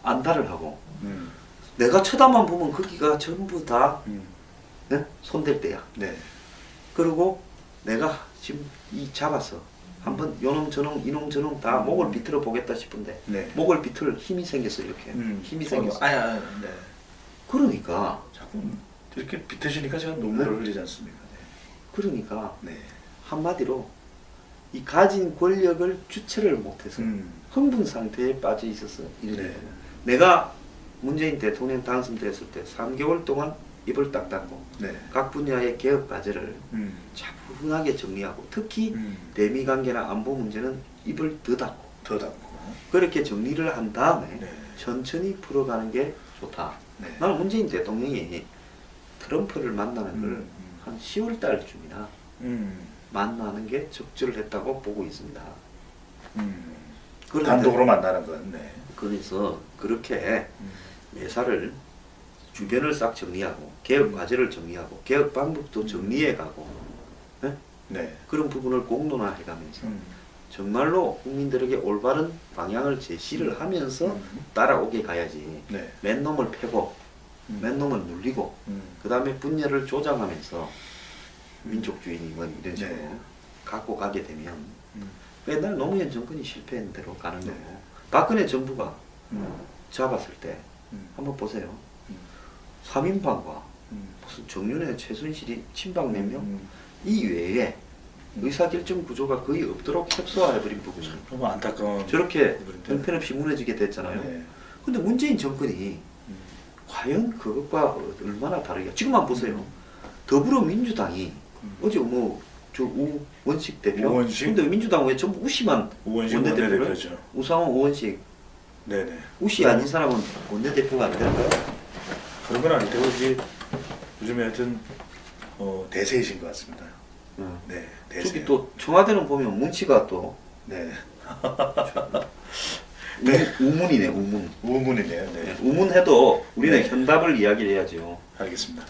안달을 하고 음, 내가 쳐다만 보면 거기가 전부 다 음, 손댈 때야. 네, 그리고 내가 지금 이 잡았어. 한번 요놈 저놈 이놈 저놈 다 목을 비틀어 보겠다 싶은데 네. 목을 비틀 힘이 생겼어. 이렇게 힘이 생겼어. 아야, 네. 그러니까 자꾸 이렇게 비트시니까 제가 눈물을 흘리지 않습니까? 그러니까 네. 한마디로 이 가진 권력을 주체를 못해서 흥분 상태에 빠져 있어서 이런 네. 거예요. 내가 문재인 대통령 당선됐을 때 3개월 동안 입을 딱 닫고 네. 각 분야의 개혁 과제를 음, 차분하게 정리하고 특히 음, 대미 관계나 안보 문제는 입을 더 닫고 더 닫고. 그렇게 정리를 한 다음에 네. 천천히 풀어가는 게 좋다. 네. 나는 문재인 대통령이 트럼프를 만나는 걸 한 10월 달쯤이나 만나는 게 적절했다고 보고 있습니다. 그런데 단독으로 만나는 건. 네. 그래서 그렇게 매사를 주변을 싹 정리하고 개혁 과제를 정리하고 개혁 방법도 정리해가고 네. 그런 부분을 공론화해가면서 정말로 국민들에게 올바른 방향을 제시를 하면서 따라오게 가야지. 네. 맨 놈을 패고 맨 놈을 눌리고 그 다음에 분열을 조장하면서 민족주의니 뭐 이런 식으로 네. 갖고 가게 되면 맨날 노무현 정권이 실패한 대로 가는 네. 거고 박근혜 정부가 잡았을 때 한번 보세요. 3인방과 무슨 정윤회, 최순실이 친박 몇 명? 이 외에 의사결정 구조가 거의 없도록 협소화해버린 부분이 좀 안타까운. 저렇게 부분인데. 형편없이 무너지게 됐잖아요. 네. 근데 문재인 정권이 과연 그것과 얼마나 다르게 지금 한번 보세요. 더불어민주당이 어제 뭐 저 우원식 대표 우원식? 근데 민주당 왜 전부 우씨만 우원식 원내대표를? 원내대표죠. 우상호 우원식 네네. 우씨 아닌 사람은 원내대표가 안 될까요? 그런 건 아닌데 이제 요즘에 하여튼 대세이신 것 같습니다. 네. 대세. 저기 또 청와대는 보면 문치가 또 네. 네. 우문이네 우문. 우문이네요. 네. 우문해도 우리는 네. 현답을 이야기를 해야죠. 알겠습니다.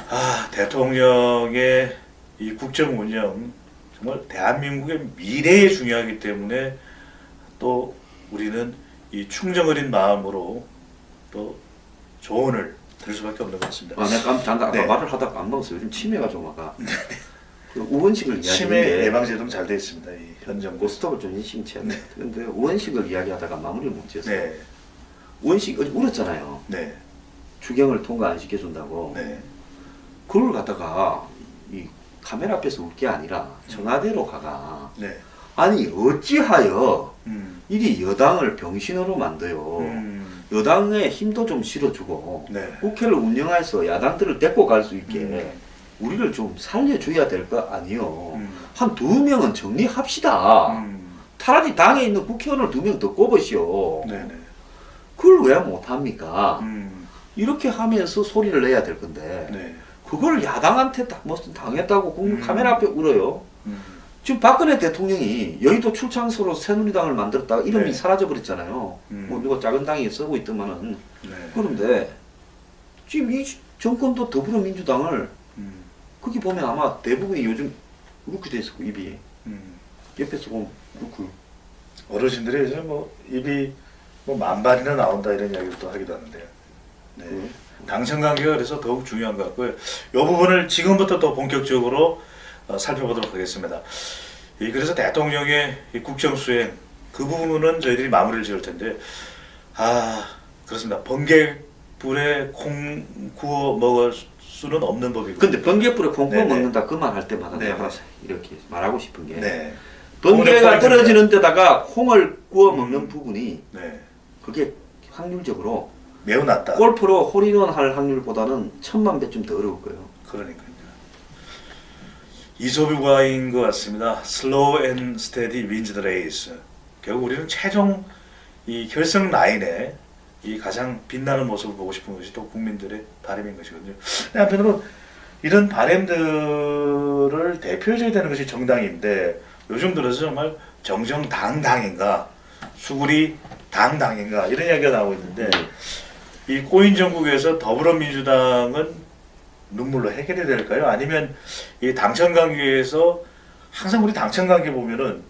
아, 대통령의 이 국정 운영 정말 대한민국의 미래에 중요하기 때문에 또 우리는 이 충정 어린 마음으로 또 조언을 들을 수밖에 없는 것 같습니다. 아, 내가 잠깐 아까 네. 말을 하다가 안 먹었어요. 요즘 치매가 좀 와가. 그 우원식을 치매 이야기했는데 예방 제도는 잘 되어 있습니다. 이 현 정부. 고스톱을 좀 열심히 쳐야 돼. 그런데 우원식을 이야기하다가 마무리를 못 지었어요. 네. 우원식 어제 울었잖아요. 네. 추경을 통과 안 시켜준다고. 네. 그걸 갖다가 이 카메라 앞에서 울 게 아니라 청와대로 가가. 네. 아니 어찌하여 음. 이리 여당을 병신으로 만들어요. 여당에 힘도 좀 실어주고 네. 국회를 운영해서 야당들을 데리고 갈 수 있게 우리를 좀 살려줘야 될 거 아니요. 한 2명은 정리합시다. 차라리 당에 있는 국회의원을 2명 더 꼽으시오. 네네. 그걸 왜 못합니까? 음. 이렇게 하면서 소리를 내야 될 건데 네. 그걸 야당한테 무슨 당했다고 국민 카메라 앞에 울어요. 지금 박근혜 대통령이 여의도 출장소로 새누리당을 만들었다가 이름이 네. 사라져버렸잖아요. 뭐 누가 작은 당이 쓰고 있더만은. 네. 그런데 지금 이 정권도 더불어민주당을 거기 보면 아마 대부분이 요즘 이렇게 돼 있어 입이 옆에서 보면 이렇게 어르신들이 요즘 뭐 입이 뭐 만발이나 나온다 이런 이야기를 또 하기도 하는데요. 네. 당선 관계가 그래서 더욱 중요한 것 같고요. 이 부분을 지금부터 더 본격적으로 살펴보도록 하겠습니다. 그래서 대통령의 이 국정수행 그 부분은 저희들이 마무리를 지을 텐데 그렇습니다. 번개불에 콩 구워 먹을 수는 없는 법이고. 근데 번개불에 콩 구워 네네. 먹는다 그 말 할 때마다 네네. 내가 이렇게 말하고 싶은 게 네. 번개가 콩을 떨어지는 데다가 콩을 구워 먹는 부분이 네. 그게 확률적으로 매우 낮다. 골프로 홀인원 할 확률보다는 1000만 배쯤 더 어려울 거예요. 그러니까요. 이소뷰과인 것 같습니다. Slow and steady wins the race. 결국 우리는 최종 이 결승 라인에 이 가장 빛나는 모습을 보고 싶은 것이 또 국민들의 바람인 것이거든요. 한편으로 이런 바람들을 대표해줘야 되는 것이 정당인데 요즘 들어서 정말 정정당당인가 수구리 당당인가 이런 이야기가 나오고 있는데 이 꼬인 정국에서 더불어민주당은 눈물로 해결이 될까요? 아니면 이 당천 관계에서 항상 우리 당천 관계 보면은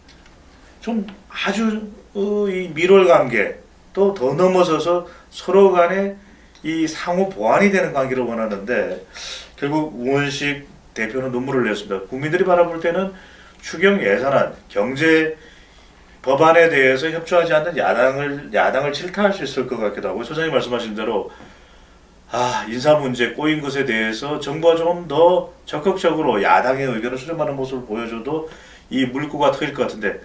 좀 아주 이 밀월 관계 또 더 넘어서서 서로 간에 이 상호 보완이 되는 관계를 원하는데 결국 우원식 대표는 눈물을 냈습니다. 국민들이 바라볼 때는 추경 예산안, 경제 법안에 대해서 협조하지 않는 야당을 질타할 수 있을 것 같기도 하고 소장님 말씀하신 대로 인사 문제 꼬인 것에 대해서 정부가 좀 더 적극적으로 야당의 의견을 수렴하는 모습을 보여줘도 이 물꼬가 트일 것 같은데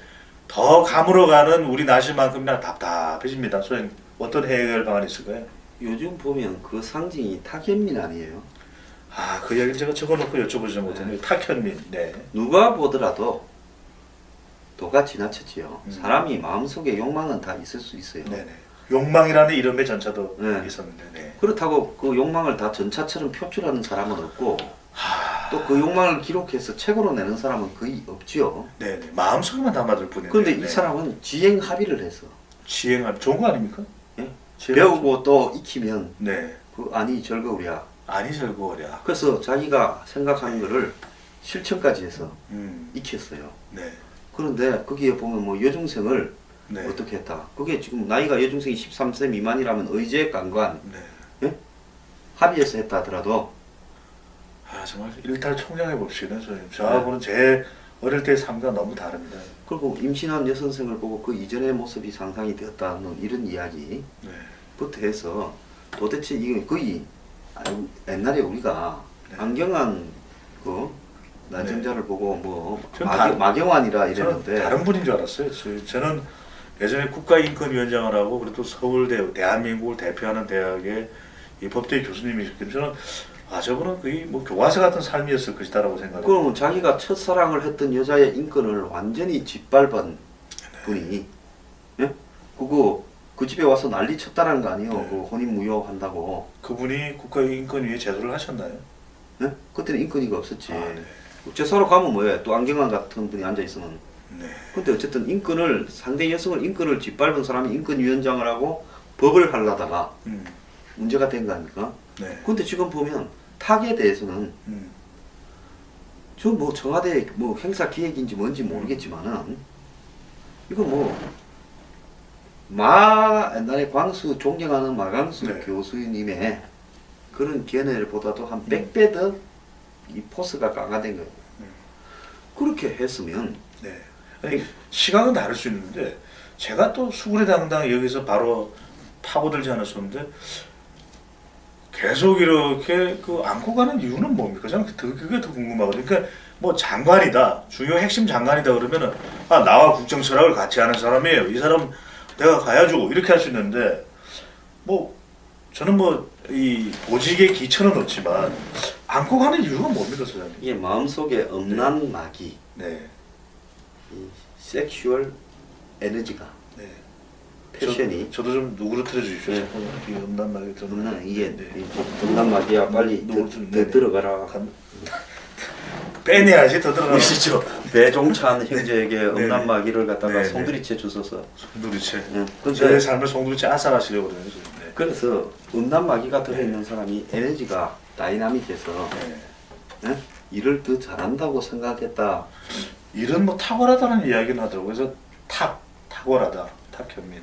더 가물어가는 우리 날씨만큼이나 답답해집니다. 소장님 어떤 해결 방안이 있을까요? 요즘 보면 그 상징이 타겟민 아니에요? 그 이야기를 제가 적어놓고 여쭤보지 못했는데 탁현민. 네. 누가 보더라도 도가 지나쳤지요. 사람이 마음속에 욕망은 다 있을 수 있어요. 네네. 욕망이라는 이름의 전차도 네. 있었는데. 네. 그렇다고 그 욕망을 다 전차처럼 표출하는 사람은 없고 또 그 욕망을 기록해서 책으로 내는 사람은 거의 없지요. 네네. 마음속에만 담아둘 뿐인데. 그런데 이 사람은 지행 합의를 해서 지행할 좋은 거 아닙니까? 예? 배우고 또 익히면 네. 그 안이 즐거우랴. 아니 즐거워랴. 그래서 자기가 생각하는 거를 실천까지 해서 익혔어요. 네. 그런데 거기에 보면 뭐 여중생을 네. 어떻게 했다. 그게 지금 나이가 여중생이 13세 미만이라면 의제 강관 네. 합의해서 했다 하더라도 정말 일탈 총량해 봅시다. 저하고는 제 어릴 때의 삶과 너무 다릅니다. 그리고 임신한 여선생을 보고 그 이전의 모습이 상상이 되었다는 이런 이야기부터 네. 해서 도대체 이게 거의 옛날에 우리가 네. 안경환 그 난정자를 보고 뭐 저는 마경환이라 저는 이랬는데 다른 분인 줄 알았어요. 저는 예전에 국가인권위원장을 하고 그리고 또 서울대 대한민국을 대표하는 대학의 이 법대 교수님이셨기 때문에 저는 저분은 거의 뭐 교과서 같은 삶이었을 것이다라고 생각해요. 그러면 자기가 첫사랑을 했던 여자의 인권을 완전히 짓밟은 분이 예? 그거 그 집에 와서 난리 쳤다는 거 아니에요? 네. 그 혼인무효한다고. 그분이 국가인권위에 제소를 하셨나요? 예? 그때는 인권위가 없었지. 네. 제사로 가면 뭐해? 또 안경환 같은 분이 앉아 있으면. 네. 근데 어쨌든 상대 여성을 인권을 짓밟은 사람이 인권위원장을 하고 법을 하려다가 문제가 된 거 아닙니까? 네. 근데 지금 보면 탁에 대해서는 저 뭐 청와대 뭐 행사 기획인지 뭔지 모르겠지만은 이거 뭐 옛날에 광수 존경하는 마광수 네. 교수님의 그런 견해보다도 한 100배 더 이 포스가 강화된 거예요. 그렇게 했으면 네. 아니, 시각은 다를 수 있는데 제가 또 수구리당당 여기서 바로 파고들지 않았었는데 계속 이렇게 안고 가는 이유는 뭡니까? 저는 그게 더 궁금하거든요. 그러니까 뭐 장관이다, 주요 핵심 장관이다 그러면은 나와 국정 철학을 같이 하는 사람이에요. 이 사람 내가 가야죠. 이렇게 할 수 있는데 뭐 저는 뭐 이 보직의 기천은 없지만 안고 가는 이유가 뭡니까, 소장님? 이게 마음속에 엄난 마귀, 네, 이 섹슈얼 에너지가 네. 패션이 저도 좀 누구로 틀어주십시오. 네. 이 음란 말이 엄난 이게 네. 엄난 마귀야 빨리 누구 더 들어가라. 빼내야지 더 들어가시죠. 배종찬 형제에게 네. 엄난 마귀를 갖다가 네. 송두리째 주소서. 송두리째. 예. 제 근데 삶을 송두리째 앗아가시려고 그래요. 지금. 네. 그래서 음란 마귀가 들어있는 사람이 에너지가 다이나믹해서 예? 일을 더 잘한다고 생각했다. 일은 뭐 탁월하다는 이야기는 하더라고요. 그래서 탁월하다. 탁현민.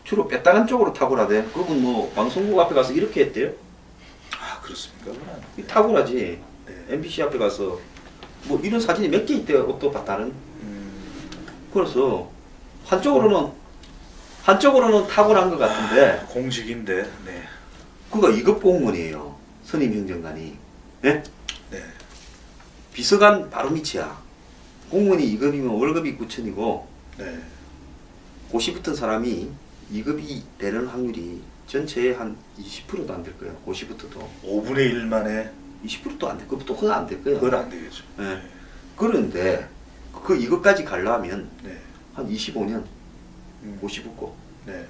주로 뺐다간 쪽으로 탁월하대. 그분 뭐 방송국 앞에 가서 이렇게 했대요. 그렇습니까? 탁월하지. 네. MBC 앞에 가서 뭐 이런 사진이 몇 개 있대요. 또 다른. 그래서 한쪽으로는 탁월한 것 같은데 공직인데, 네. 그거 2급 공무원이에요. 선임 행정관이. 예? 네. 비서관 바로 밑이야. 공무원이 2급이면 월급이 9천이고 네. 고시 붙은 사람이 2급이 되는 확률이 전체의 한 20%도 안 될 거예요. 고시 붙어도 5분의 1 만에 20%도 안 될 거예요. 그건 안 될 거예요. 그건 안 되겠죠. 예. 그런데 그 2급까지 가려면 네. 한 25년 음. 고시 붙고 네.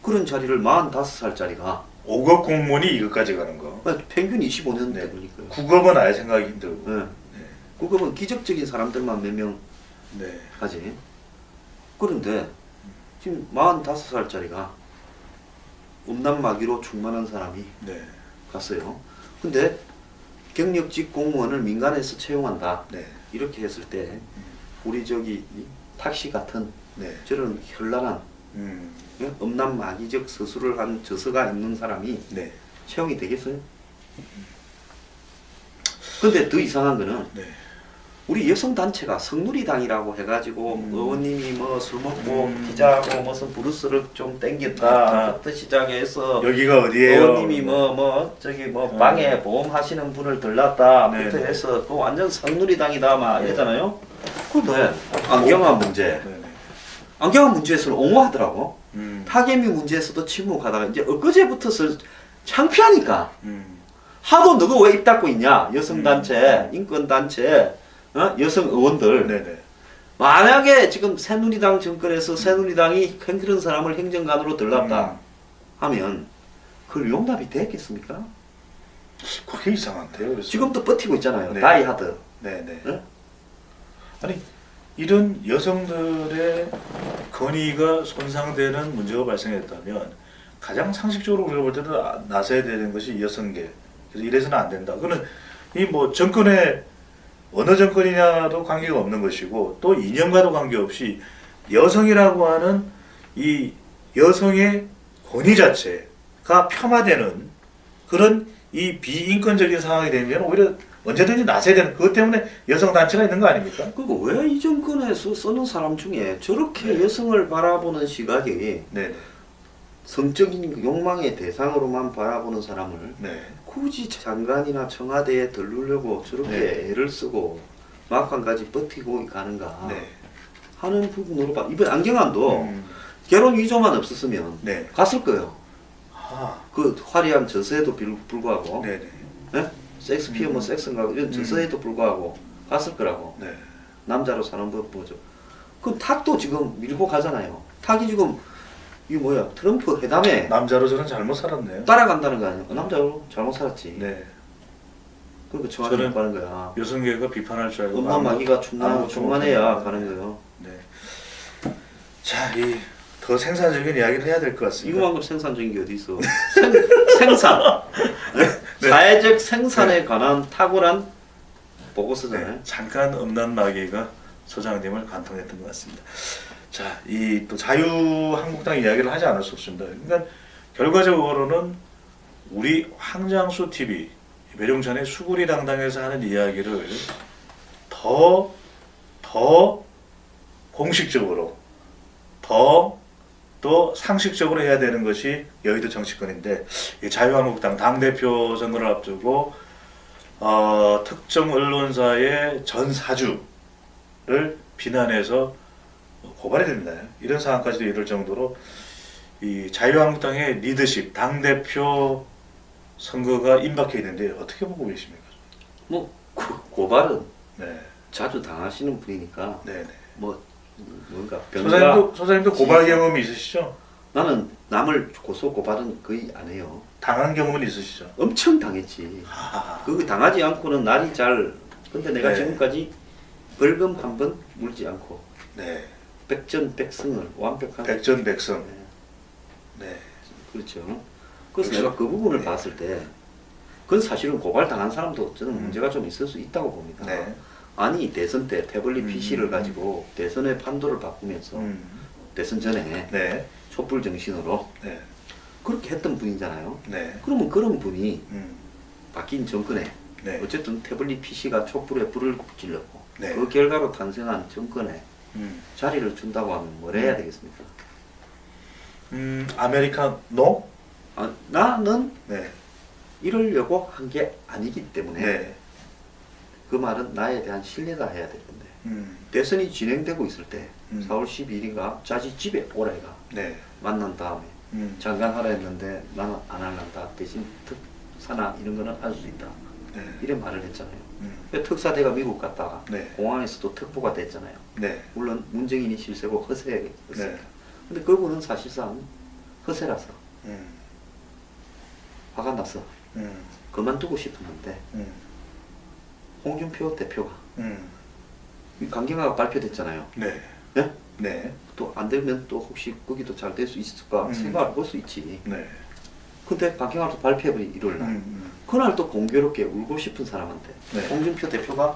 그런 자리를 45살짜리가 5급 공무원이 이것까지 가는 거. 평균 25년 네. 되니까요. 9급은 아예 생각이 힘들고. 예. 네. 그거는 기적적인 사람들만 몇 명 네. 하지. 그런데 지금 45살짜리가 음란마귀로 충만한 사람이 네. 갔어요. 근데 경력직 공무원을 민간에서 채용한다. 네. 이렇게 했을 때 우리 저기 이 탁시 같은 네. 저런 현란한 음. 음란마귀적 서술을 한 저서가 있는 사람이 네. 채용이 되겠어요? 근데 더 이상한 거는 네. 우리 여성단체가 성누리당이라고 해가지고 의원님이 뭐 술 먹고 음. 기자하고 무슨 브루스를 좀 땡겼다 부터 시작해서 여기가 어디예요? 의원님이 저기 방에 보험하시는 분을 들렀다 네, 부터 네. 해서 그 완전 성누리당이다 막 네. 이러잖아요. 근데 안경화 문제 네. 네. 안경화 문제에서는 옹호하더라고. 음. 타개미 문제에서도 침묵하다가 이제 엊그제부터서 창피하니까 음. 하도 너가 왜 입 닫고 있냐 여성단체 인권단체 여성 의원들 네네. 만약에 지금 새누리당 정권에서 새누리당이 그런 사람을 행정관으로 들렀다 하면 그걸 용납이 됐겠습니까? 그게 이상한데요. 그래서. 지금도 버티고 있잖아요. 네. 다이하드. 네네. 네? 아니 이런 여성들의 권위가 손상되는 문제가 발생했다면 가장 상식적으로 우리가 볼 때는 나서야 되는 것이 여성계. 그래서 이래서는 안 된다. 그거는 이 뭐 정권의 어느 정권이냐도 관계가 없는 것이고 또 이념과도 관계없이 여성이라고 하는 이 여성의 권위 자체가 폄하되는 그런 이 비인권적인 상황이 되면 오히려 언제든지 나서야 되는 그것 때문에 여성 단체가 있는 거 아닙니까? 그거 왜 이 정권에서 쓰는 사람 중에 저렇게 네. 여성을 바라보는 시각이 네, 성적인 욕망의 대상으로만 바라보는 사람을 네, 굳이 장관이나 청와대에 들르려고 저렇게 네. 애를 쓰고 막판까지 버티고 가는가 네, 하는 부분으로 봐. 이번 안경환도 음, 결혼 위조만 없었으면 네, 갔을 거예요. 아, 그 화려한 저서에도 불구하고 네, 네, 네? 섹스피어 뭐 섹스인가 이런 저서에도 불구하고 갔을 거라고. 네, 남자로 사는 법 뭐죠. 그 탁도 지금 밀고 가잖아요. 탁이 지금 이 뭐야 트럼프 회담에 남자로 저는 잘못 살았네요. 따라간다는 거 아니야? 남자로 잘못 살았지. 네, 그러니까 청와대 저는 가는 거야. 여성계가 비판할 줄 알고 음란마귀가 아무것도 충만해야 못했는데. 가는 거예요. 네. 자, 이 더 생산적인 이야기를 해야 될 것 같습니다. 이거만 생산적인 게 어디 있어? 생산. 네. 사회적 생산에 관한 탁월한 보고서잖아요. 네, 잠깐 음란마귀가 소장님을 관통했던 것 같습니다. 자, 이 또 자유한국당 이야기를 하지 않을 수 없습니다. 그러니까 결과적으로는 우리 황장수 TV 매룡천의 수구리 당당에서 하는 이야기를 더 공식적으로 또 상식적으로 해야 되는 것이 여의도 정치권인데 이 자유한국당 당대표 선거를 앞두고 특정 언론사의 전 사주를 비난해서 고발이 됩니다. 이런 상황까지도 이를 정도로 이 자유한국당의 리더십, 당대표 선거가 임박해 있는데 어떻게 보고 계십니까? 뭐 고발은 네, 자주 당하시는 분이니까 네, 뭔가 네. 변호가 소장님도 고발 경험이 있으시죠? 나는 남을 고발은 거의 안 해요. 당한 경험은 있으시죠? 엄청 당했지. 아, 그거 당하지 않고는 날이 잘. 근데 내가 네. 지금까지 벌금 한 번 물지 않고 네, 백전백승을 완벽한. 백전백승. 네, 네, 그렇죠. 그래서 역시- 내가 그 부분을 네. 봤을 때, 그건 사실은 고발 당한 사람도 저는 문제가 좀 있을 수 있다고 봅니다. 네, 아니 대선 때 태블릿 PC를 가지고 대선의 판도를 바꾸면서 대선 전에 네, 촛불 정신으로 네, 그렇게 했던 분이잖아요. 네, 그러면 그런 분이 음, 바뀐 정권에 네, 어쨌든 태블릿 PC가 촛불에 불을 질렀고 네. 그 결과로 탄생한 정권에 자리를 준다고 하면 뭘 해야 되겠습니까? 아메리카노? 나는 네. 이러려고 한 게 아니기 때문에 네. 그 말은 나에 대한 신뢰가 해야 될 건데 대선이 진행되고 있을 때 4월 12일인가 자지 집에 오라이가 네. 만난 다음에 장관 하라 했는데 나는 안 할란다 대신 특사나 이런 거는 할 수 있다 네. 이런 말을 했잖아요. 특사대가 미국 갔다가 네. 공항에서도 특보가 됐잖아요. 네. 물론 문정인이 실세고 허세였으니까. 네. 근데 그분은 사실상 허세라서 화가 나서 그만두고 싶었는데 홍준표 대표가 강경화가 발표됐잖아요. 네. 네? 네. 또 안 되면 또 혹시 거기도 잘 될 수 있을까 생각을 볼 수 있지. 네. 근데 강경화도 발표해버린 일요일 날. 그날 또 공교롭게 울고 싶은 사람한테 네. 홍준표 대표가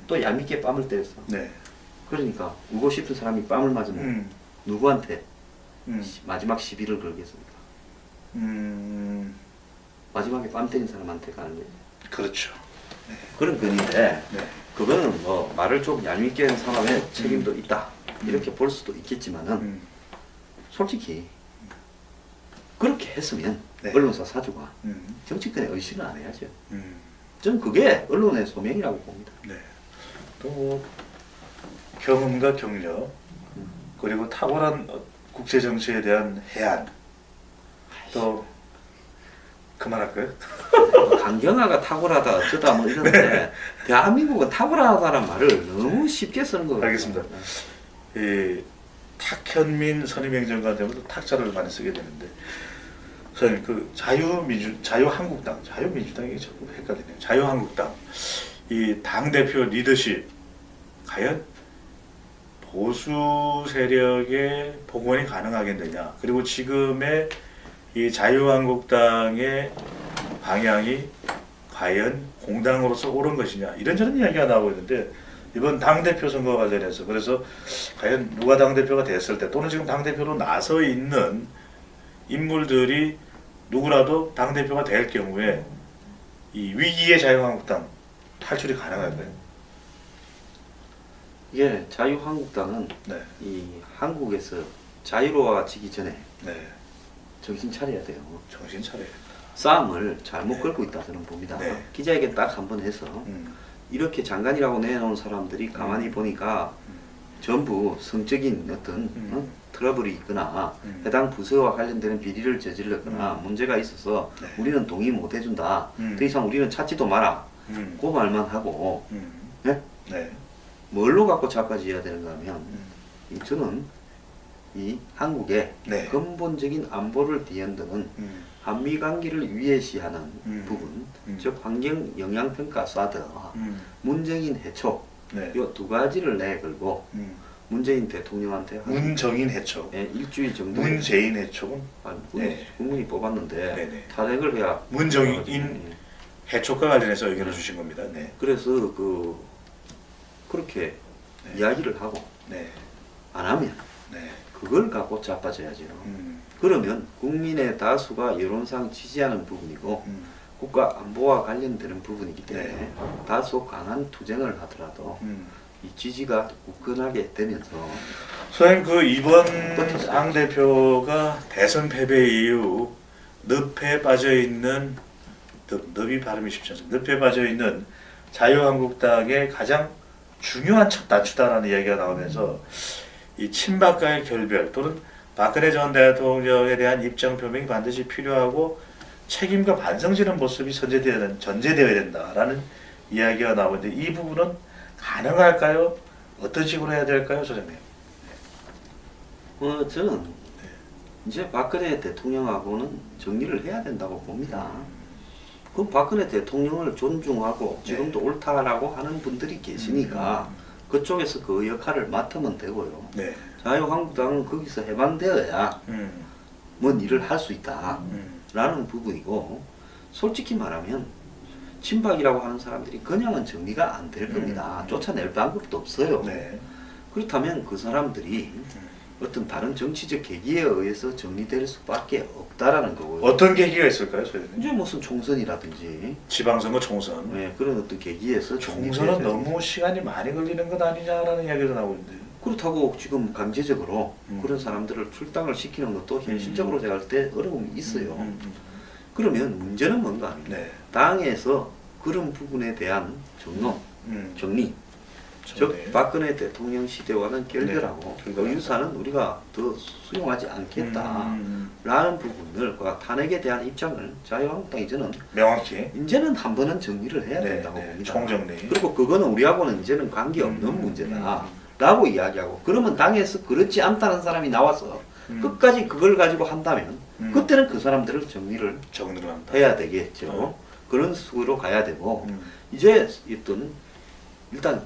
또 얄밉게 뺨을 때렸어. 네. 그러니까 울고 싶은 사람이 뺨을 맞으면 누구한테 마지막 시비를 걸겠습니까? 마지막에 뺨 때린 사람한테 가는 거예요. 그렇죠. 그런 건인데 네. 그거는 뭐 말을 좀 얄밉게 한 사람의 책임도 있다 이렇게 볼 수도 있겠지만은 솔직히 그렇게 했으면 네. 언론사 사주가 정치권에 의식을 안 해야죠. 음. 저는 그게 언론의 소명이라고 봅니다. 네. 또 경험과 경력 그리고 탁월한 국제 정치에 대한 해안 또 그만할까요? 강경화가 탁월하다 어쩌다 뭐 이런데 네. 대한민국은 탁월하다는 말을 너무 쉽게 쓰는 거 같아요. 알겠습니다. 이 탁현민 선임행정관 때문에 탁자를 많이 쓰게 되는데 저는 그 자유한국당이 자꾸 헷갈리네요. 자유한국당 이 당 대표 리더십 과연 보수 세력의 복원이 가능하겠느냐, 그리고 지금의 이 자유한국당의 방향이 과연 공당으로서 옳은 것이냐, 이런저런 이야기가 나오고 있는데 이번 당대표 선거와 관련해서 그래서 과연 누가 당대표가 됐을 때 또는 지금 당대표로 나서 있는 인물들이 누구라도 당대표가 될 경우에 이 위기의 자유한국당 탈출이 가능할까요? 이게 자유한국당은 네. 이 한국에서 자유로워지기 전에 네. 정신 차려야 돼요. 정신 차려야 된다. 싸움을 잘못 네. 걸고 있다 저는 봅니다. 네. 기자회견 딱 한 번 해서 이렇게 장관이라고 내놓은 사람들이 가만히 보니까 전부 성적인 어떤 트러블이 있거나 해당 부서와 관련되는 비리를 저질렀거나 문제가 있어서 네. 우리는 동의 못 해준다. 더 이상 우리는 찾지도 마라. 그 말만 하고 네? 네. 뭘로 갖고 자빠져야 되는가 하면 저는 이 한국의 네. 근본적인 안보를 뒤흔드는 한미 관계를 위해시하는 부분, 즉 환경 영향평가 사드, 문정인 해촉 네. 이 두 가지를 내걸고 문재인 대통령한테 한 문정인 해촉, 일주일 정도 문재인 해촉은 네. 국민이 뽑았는데 네네. 탄핵을 해야 문정인 해촉과 관련해서 의견을 주신 겁니다. 네. 그래서 그렇게 네. 이야기를 하고 네. 안 하면 네. 그걸 갖고 자빠져야죠. 그러면 국민의 다수가 여론상 지지하는 부분이고 국가 안보와 관련되는 부분이기 때문에 네. 다소 강한 투쟁을 하더라도 이 지지가 굳건하게 되면서 선생님, 그 이번 당 대표가 대선 패배 이후 늪에 빠져 있는 늪이 발음이 쉽지 않습니다. 늪에 빠져 있는 자유한국당의 가장 중요한 첫 단추다라는 이야기가 나오면서 이 친박과의 결별 또는 박근혜 전 대통령에 대한 입장 표명이 반드시 필요하고 책임과 반성지는 모습이 전제되어야 된다라는 이야기가 나오는데 이 부분은 가능할까요? 어떤 식으로 해야 될까요, 소장님? 저는 이제 박근혜 대통령하고는 정리를 해야 된다고 봅니다. 그럼 박근혜 대통령을 존중하고 지금도 네. 옳다라고 하는 분들이 계시니까 그쪽에서 그 역할을 맡으면 되고요. 네. 자유한국당은 거기서 해방되어야 뭔 일을 할 수 있다라는 부분이고, 솔직히 말하면 친박이라고 하는 사람들이 그냥은 정리가 안 될 겁니다. 쫓아낼 방법도 없어요. 네. 그렇다면 그 사람들이 어떤 다른 정치적 계기에 의해서 정리될 수밖에 없다라는 거고요. 어떤 계기가 있을까요, 소장님? 이제 무슨 총선이라든지 지방선거 총선. 네, 그런 어떤 계기에서 총선은 정리돼야 너무 시간이 많이 걸리는 것 아니냐라는 이야기도 나오고 있는데. 그렇다고 지금 강제적으로 음. 그런 사람들을 출당을 시키는 것도 현실적으로 제가 할 때 어려움이 있어요. 그러면 문제는 뭔가 하면 네. 당에서 그런 부분에 대한 정리, 즉 네. 박근혜 대통령 시대와는 결별하고 네. 그 유사는 우리가 더 수용하지 않겠다라는 음. 부분들과 탄핵에 대한 입장을 자유한국당이 저는 명확히. 이제는 한 번은 정리를 해야 네, 된다고 네. 봅니다. 총정리. 그리고 그거는 우리하고는 이제는 관계없는 문제다라고 이야기하고, 그러면 당에서 그렇지 않다는 사람이 나와서 끝까지 그걸 가지고 한다면 그때는 그 사람들을 정리를 정리를 한다. 해야 되겠죠. 그런 식으로 가야 되고, 음. 이제 일단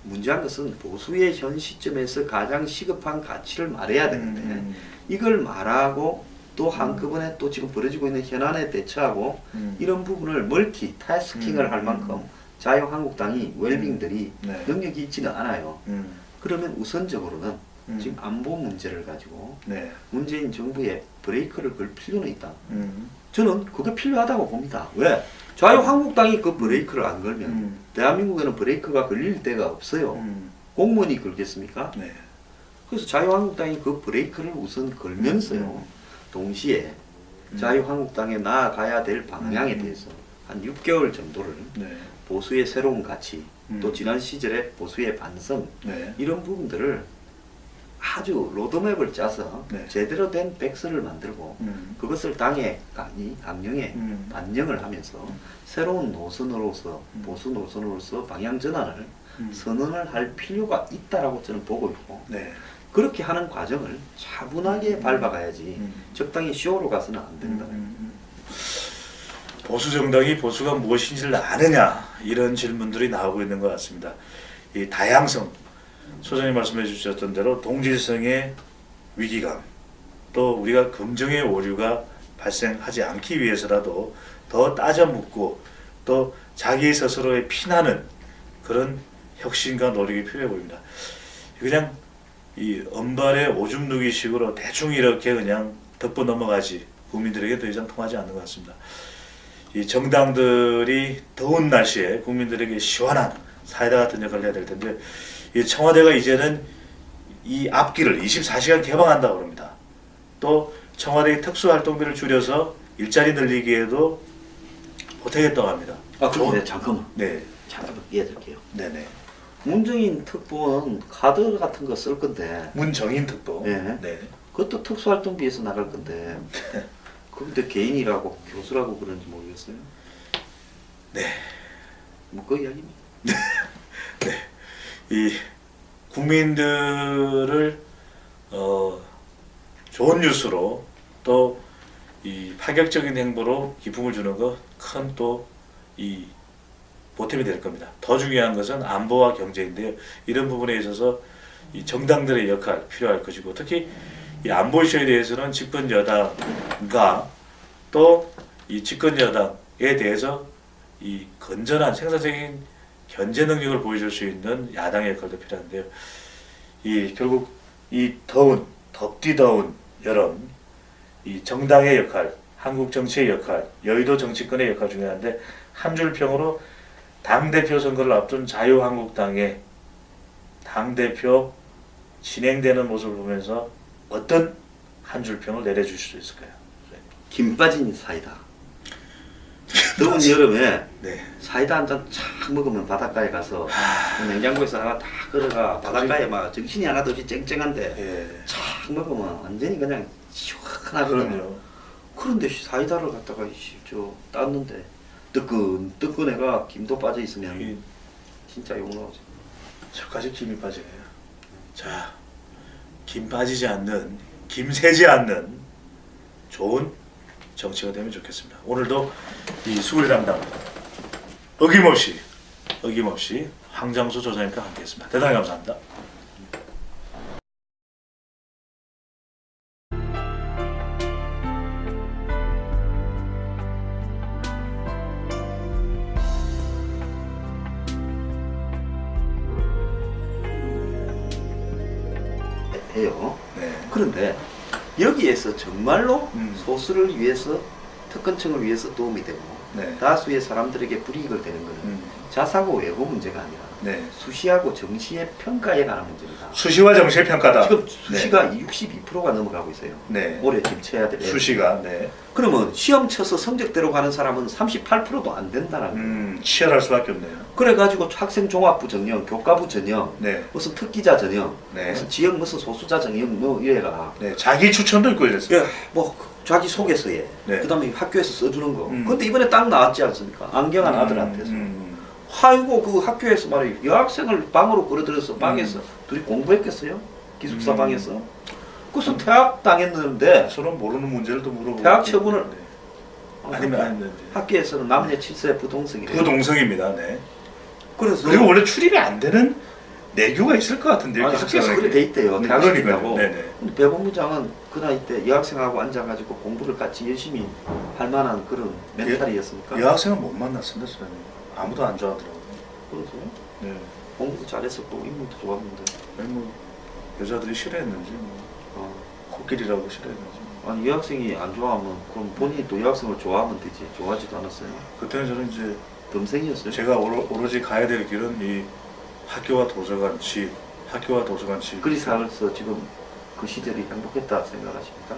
문제한 것은 보수의 현 시점에서 가장 시급한 가치를 말해야 되는데 이걸 말하고 또 한꺼번에 또 지금 벌어지고 있는 현안에 대처하고 이런 부분을 멀티태스킹을 할 만큼 자유한국당이 웰빙들이 네. 능력이 있지는 않아요. 음. 그러면 우선적으로는 지금 안보 문제를 가지고 네. 문재인 정부에 브레이크를 걸 필요는 있다. 음. 저는 그게 필요하다고 봅니다. 왜? 자유한국당이 그 브레이크를 안 걸면 대한민국에는 브레이크가 걸릴 데가 없어요. 공무원이 걸겠습니까? 네. 그래서 자유한국당이 그 브레이크를 우선 걸면서요. 동시에 자유한국당에 나아가야 될 방향에 대해서 한 6개월 정도를 네. 보수의 새로운 가치, 또 지난 시절의 보수의 반성, 네. 이런 부분들을 아주 로드맵을 짜서 네. 제대로 된 백서를 만들고 그것을 당의 강령에 반영을 하면서 새로운 노선으로서 보수 노선으로서 방향 전환을 선언을 할 필요가 있다라고 저는 보고 있고, 네. 그렇게 하는 과정을 차분하게 밟아가야지 적당히 쇼로 가서는 안 된다. 보수 정당이 보수가 무엇인지를 아느냐, 이런 질문들이 나오고 있는 것 같습니다. 이 다양성, 소장님 말씀해 주셨던 대로 동질성의 위기감, 또 우리가 검증의 오류가 발생하지 않기 위해서라도 더 따져 묻고 또 자기 스스로에 피나는 그런 혁신과 노력이 필요해 보입니다. 그냥 이 언발의 오줌 누기식으로 대충 이렇게 그냥 덮고 넘어가지 국민들에게 더 이상 통하지 않는 것 같습니다. 이 정당들이 더운 날씨에 국민들에게 시원한 사이다 같은 역할을 해야 될 텐데, 이 청와대가 이제는 이 앞길을 24시간 개방한다고 합니다. 또 청와대의 특수활동비를 줄여서 일자리 늘리기에도 못하겠다고 합니다. 그런데 잠깐만. 네. 잠깐만 이해드릴게요. 네네. 문정인 특보는 카드 같은 거 쓸 건데, 문정인 특보. 네. 네. 그것도 특수활동비에서 나갈 건데, 그런데 개인이라고 교수라고 그런지 모르겠어요. 네. 뭐 그 이야기입니다. 네. 이 국민들을 좋은 뉴스로 또 이 파격적인 행보로 기쁨을 주는 거 큰 또 이 보탬이 될 겁니다. 더 중요한 것은 안보와 경제인데요. 이런 부분에 있어서 이 정당들의 역할 필요할 것이고, 특히 이 안보 이슈에 대해서는 집권 여당과 또 이 집권 여당에 대해서 이 건전한 생산적인 견제 능력을 보여줄 수 있는 야당의 역할도 필요한데요. 이 결국 이 덥디 더운 여름, 이 정당의 역할, 한국 정치의 역할, 여의도 정치권의 역할 중요한데, 한 줄 평으로 당대표 선거를 앞둔 자유한국당의 당대표 진행되는 모습을 보면서 어떤 한 줄 평을 내려주실 수 있을까요? 김 빠진 사이다. 더운 여름에 네. 사이다 한 잔 착 먹으면 바닷가에 가서 냉장고에서 하나 다 끌어가 바닷가에 막 정신이 하나도 없이 쨍쨍한데 예. 착 먹으면 완전히 그냥 시원하거든요. 그럼요. 그런데 사이다를 갖다가 저 땄는데 뜨끈뜨끈해가 김도 빠져 있으면 이 진짜 욕 나오죠. 저까지 김이 빠지네요. 자, 김 빠지지 않는, 김 새지 않는 좋은 정치가 되면 좋겠습니다. 오늘도 이 수구리당당 어김없이 황장수 조장님과 함께했습니다. 대단히 감사합니다. 해요. 네. 그런데 여기에서 정말로 음. 소수를 위해서 특권층을 위해서 도움이 되고 네. 다수의 사람들에게 불이익을 되는 것은 자사고 외고 문제가 아니라 네. 수시하고 정시의 평가에 관한 문제입니다. 수시와 정시의 평가다. 지금 수시가 62%가 넘어가고 있어요. 네. 올해 지금 쳐야 될 수시가 네. 그러면 시험 쳐서 성적대로 가는 사람은 38%도 안 된다는 거예요. 치열할 수밖에 없네요. 그래가지고 학생 종합부 전형, 교과부 전형, 네. 무슨 특기자 전형, 네. 무슨 지역 무슨 소수자 전형 뭐 이래가 네. 자기 추천도 있고 이랬어요. 예, 뭐 자기 소개서에 네. 그다음에 학교에서 써주는 거. 음. 근데 이번에 딱 나왔지 않습니까? 안경한 아들한테서. 아이고 그 학교에서 말이에요. 여학생을 방으로 끌어들여서 방에서 둘이 공부했겠어요? 기숙사 방에서. 그래서 퇴학 당했는데 서로 모르는 문제를 또 물어보고. 대학 처분을 네. 아니면 학교에서는 남녀 7세 부동석이래요. 부동성입니다. 네. 그래서 그리고 원래 출입이 안 되는 내교가 있을 것 같은데요. 아니, 학교에서 그래 돼 있대요. 네, 대학생이라고. 네네. 근데 배본부장은 그 나이 때 여학생하고 앉아가지고 공부를 같이 열심히 할 만한 그런 멘탈이었으니까. 여학생은 못 만났습니다, 선생님. 아무도 안 좋아하더라고요. 그래서요? 네. 공부도 잘했었고 인물도 좋았는데. 아니 뭐 여자들이 싫어했는지 뭐 코끼리라고 싫어했는지. 아니 여학생이 안 좋아하면 그럼 본인이 또 여학생을 좋아하면 되지. 좋아하지도 않았어요. 그때는 저는 이제 덤생이었어요. 제가 오로지 가야 될 길은 이 학교와 도서관, 집, 학교와 도서관, 집. 그리 살아서 지금 그 시절이 행복했다 생각하십니까?